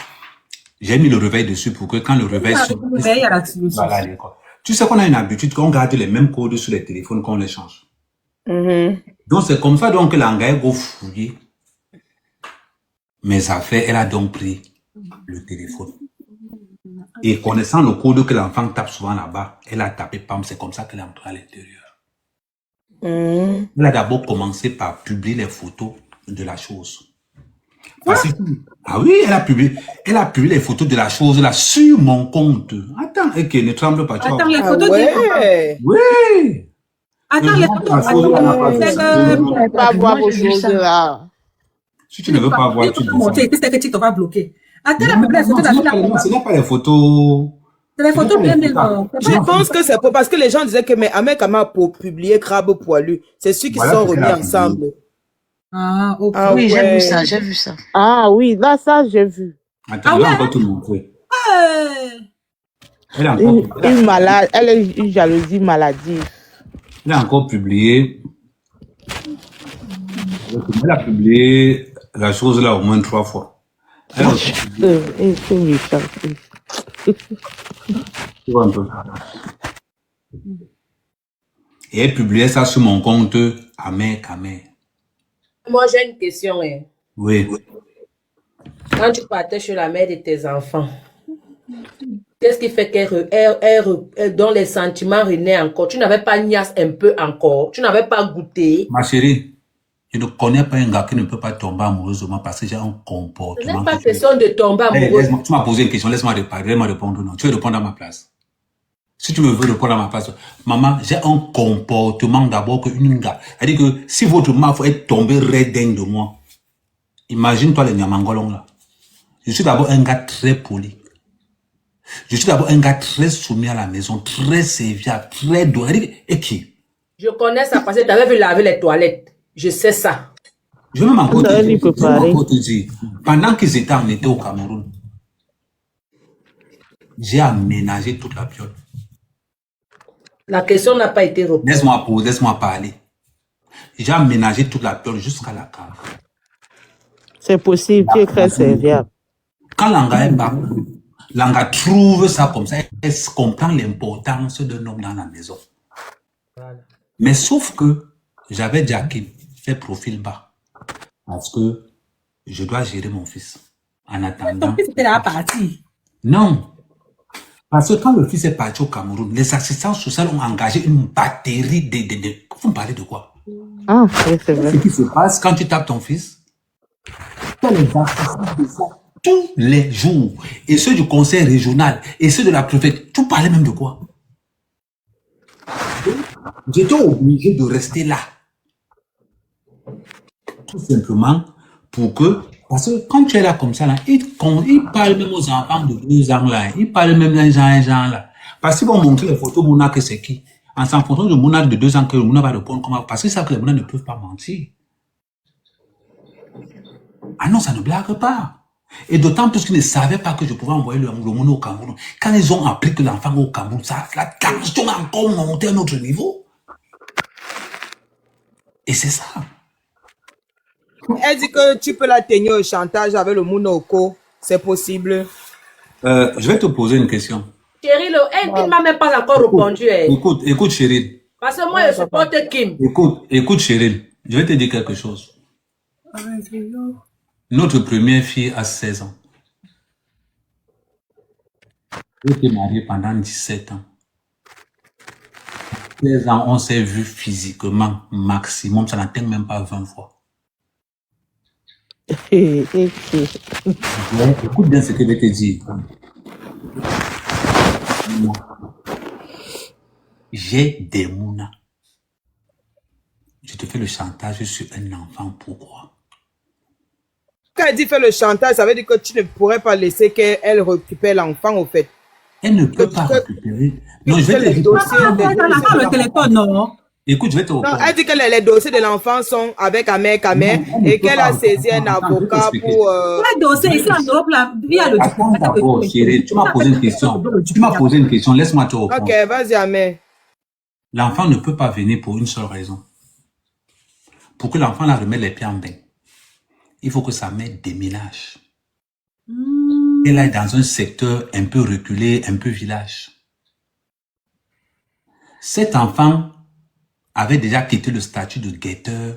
j'ai mis le réveil dessus pour que quand le réveil voilà, tu sais qu'on a une habitude qu'on garde les mêmes codes sur les téléphones qu'on les change. Donc, c'est comme ça donc que l'engagé go fouiller mes affaires. Elle a donc pris le téléphone. Et connaissant le code que l'enfant tape souvent là-bas, elle a tapé PAM. C'est comme ça qu'elle est entrée à l'intérieur. Elle a d'abord commencé par publier les photos de la chose. Ah oui, elle a publié les photos de la chose là sur mon compte. Attends, ok, ne tremble pas. Attends, les photos Oui. Attends, les photos. Je ne peux pas voir vos choses là. Si tu ne veux pas voir, tu monter. Qu'est-ce que tu t'auras bloqué? Attends, les photos ce n'est pas les photos. C'est les photos bien. Je pense que c'est parce que les gens disaient que mais Ahmed Kama pour publier Crabe Poilu. C'est ceux qui sont remis ensemble. Ah, ok. Oui, j'ai vu ça. Ah oui, là, ça, j'ai vu. Attends, là, on va te montrer. Elle a une malade, elle est une jalousie maladive. Elle a encore publié. Elle a publié la chose là au moins 3 fois. Elle a publié. Et elle publiait ça sur mon compte Amé Kamé. Moi, j'ai une question. Oui. Quand tu partais chez la mère de tes enfants, qu'est-ce qui fait dont les sentiments renaient encore? Tu n'avais pas niasse un peu encore? Tu n'avais pas goûté? Ma chérie, je ne connais pas un gars qui ne peut pas tomber amoureusement parce que j'ai un comportement. Ce n'est pas question de tomber amoureux. Tu m'as posé une question, laisse-moi répondre. Non, tu veux répondre à ma place. Si tu me veux répondre à ma place, maman, j'ai un comportement d'abord qu'une gars. C'est-à-dire que si votre maman est tombée redingue de moi, imagine-toi les Nyamangolong là. Je suis d'abord un gars très poli. Je suis d'abord un gars très soumis à la maison, très serviable, très doux. Et qui? Je connais ça parce que tu avais vu laver les toilettes. Je sais ça. Je vais même encore te dire, pendant qu'ils étaient en été au Cameroun, j'ai aménagé toute la piole. La question n'a pas été répondue. Laisse-moi parler. J'ai aménagé toute la piole jusqu'à la cave. C'est possible, tu es très serviable. Quand Langa est parti, Langa trouve ça comme ça, elle comprend l'importance d'un homme dans la maison. Voilà. Mais sauf que j'avais Jackie fait profil bas parce que je dois gérer mon fils. En attendant. C'était la partie. Non. Parce que quand le fils est parti au Cameroun, les assistants sociaux ont engagé une batterie de... Vous me parlez de quoi? Ah, oui, c'est vrai. Ce qui se passe quand tu tapes ton fils, les assistants tous les jours. Et ceux du conseil régional et ceux de la préfecture, tu parlais même de quoi? J'étais obligé de rester là. Tout simplement pour que... Parce que quand tu es là comme ça, là, il parle même aux enfants de 2 ans là. Il parle même des gens là. Parce qu'ils vont montrer les photos Mouna que c'est qui. En s'en fonction de Mouna de 2 ans que Mouna va répondre comment. Parce qu'ils savent que les Mouna ne peuvent pas mentir. Ah non, ça ne blague pas. Et d'autant plus qu'ils ne savaient pas que je pouvais envoyer le Mouna au Cameroun. Quand ils ont appris que l'enfant est au Cameroun, ça, la tension a encore monté à un autre niveau. Et c'est ça. Elle dit que tu peux la tenir au chantage avec le Mounoko. C'est possible. Je vais te poser une question. Chérie, elle ne m'a même pas encore répondu. Écoute, Chérie. Parce que moi, je supporte Kim. Écoute, Chérie. Je vais te dire quelque chose. Notre première fille a 16 ans. Elle était mariée pendant 17 ans. 16 ans, on s'est vu physiquement maximum. Ça n'atteint même pas 20 fois. Écoute bien ce que je vais te dire. J'ai des mounas. Je te fais le chantage sur un enfant. Pourquoi? Quand elle dit faire le chantage, ça veut dire que tu ne pourrais pas laisser qu'elle récupère l'enfant au fait. Elle ne peut pas récupérer. Non, je vais te dire. Le téléphone, non. Écoute, je vais te Non, répondre. elle dit que les dossiers de l'enfant sont avec Amé Kamé Non, elle ne et peut qu'elle pas. a saisi un Attends, je vais avocat t'expliquer. pour... Le dossier ici en Europe, là, il y a le Attends d'abord, chérie, tu m'as posé une question. Tu m'as posé une question, laisse-moi te Ok, répondre. vas-y, Amé. L'enfant ne peut pas venir pour une seule raison. Pour que l'enfant la remette les pieds en bain, il faut que sa mère déménage. Elle est dans un secteur un peu reculé, un peu village. Cet enfant avait déjà quitté le statut de guetteur,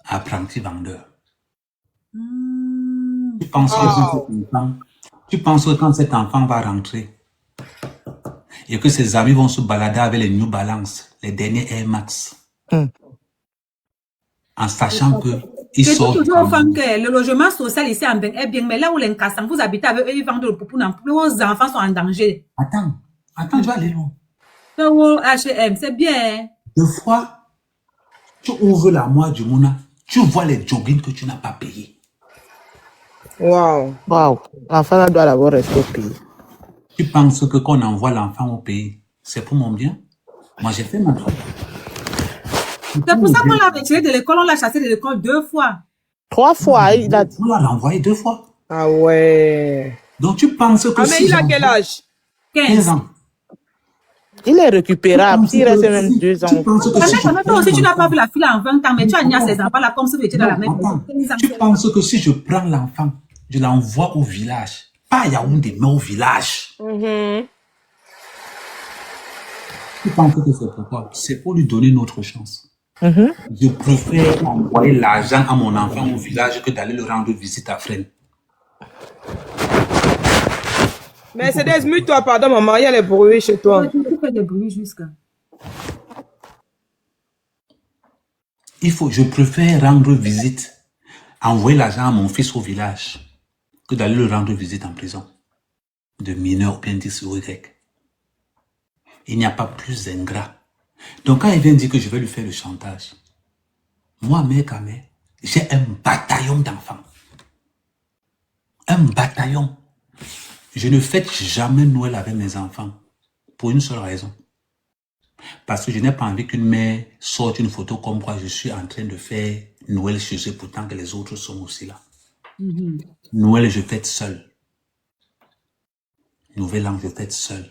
apprenti vendeur. Tu penses que quand cet enfant va rentrer et que ses amis vont se balader avec les New Balance, les derniers Air Max, en sachant que ils Je dis sortent toujours aux en- femmes que le logement social ici en Ben est bien, mais là où les cassants, vous habitez avec eux, ils vendent le poupou, vos enfants sont en danger. Attends, je vais aller loin. Le H&M, c'est bien. Deux fois, tu ouvres l'armoire du Mouna, tu vois les joggings que tu n'as pas payés. Wow. Waouh. L'enfant là doit d'abord rester au pays. Tu penses que quand on envoie l'enfant au pays, c'est pour mon bien? Moi, j'ai fait ma chose. C'est pour ça qu'on l'a retiré de l'école, on l'a chassé de l'école 2 fois. 3 fois, il a... On l'a envoyé 2 fois. Ah ouais. Donc, tu penses que Ah, mais il a quel âge? 15 ans. Il est récupérable. Il reste même 2 ans. Tu penses que si je Toi prends aussi, tu n'as pas l'enfant- vu la fille en 20 ans, mais tu as mis à ces enfants-là comme si tu étais dans la même Attends, 15 ans. tu penses que si je prends l'enfant, je l'envoie au village, pas à Yaoundé, mais au village. Tu penses que c'est pourquoi? C'est pour lui donner une autre chance. Je préfère envoyer l'argent à mon enfant au village que d'aller le rendre visite à Fresnes. Mercedes, mute-toi, pardon, maman, il y a les bruits chez toi. Tu fais des bruits jusqu'à. Je préfère rendre visite, envoyer l'argent à mon fils au village, que d'aller le rendre visite en prison. De mineur ou bien 10 ou Y. Il n'y a pas plus ingrat. Donc quand il vient dire que je vais lui faire le chantage, moi, mec, j'ai un bataillon d'enfants. Un bataillon. Je ne fête jamais Noël avec mes enfants. Pour une seule raison. Parce que je n'ai pas envie qu'une mère sorte une photo comme quoi je suis en train de faire Noël chez eux, pourtant que les autres sont aussi là. Noël, je fête seul. Nouvel an, je fête seul.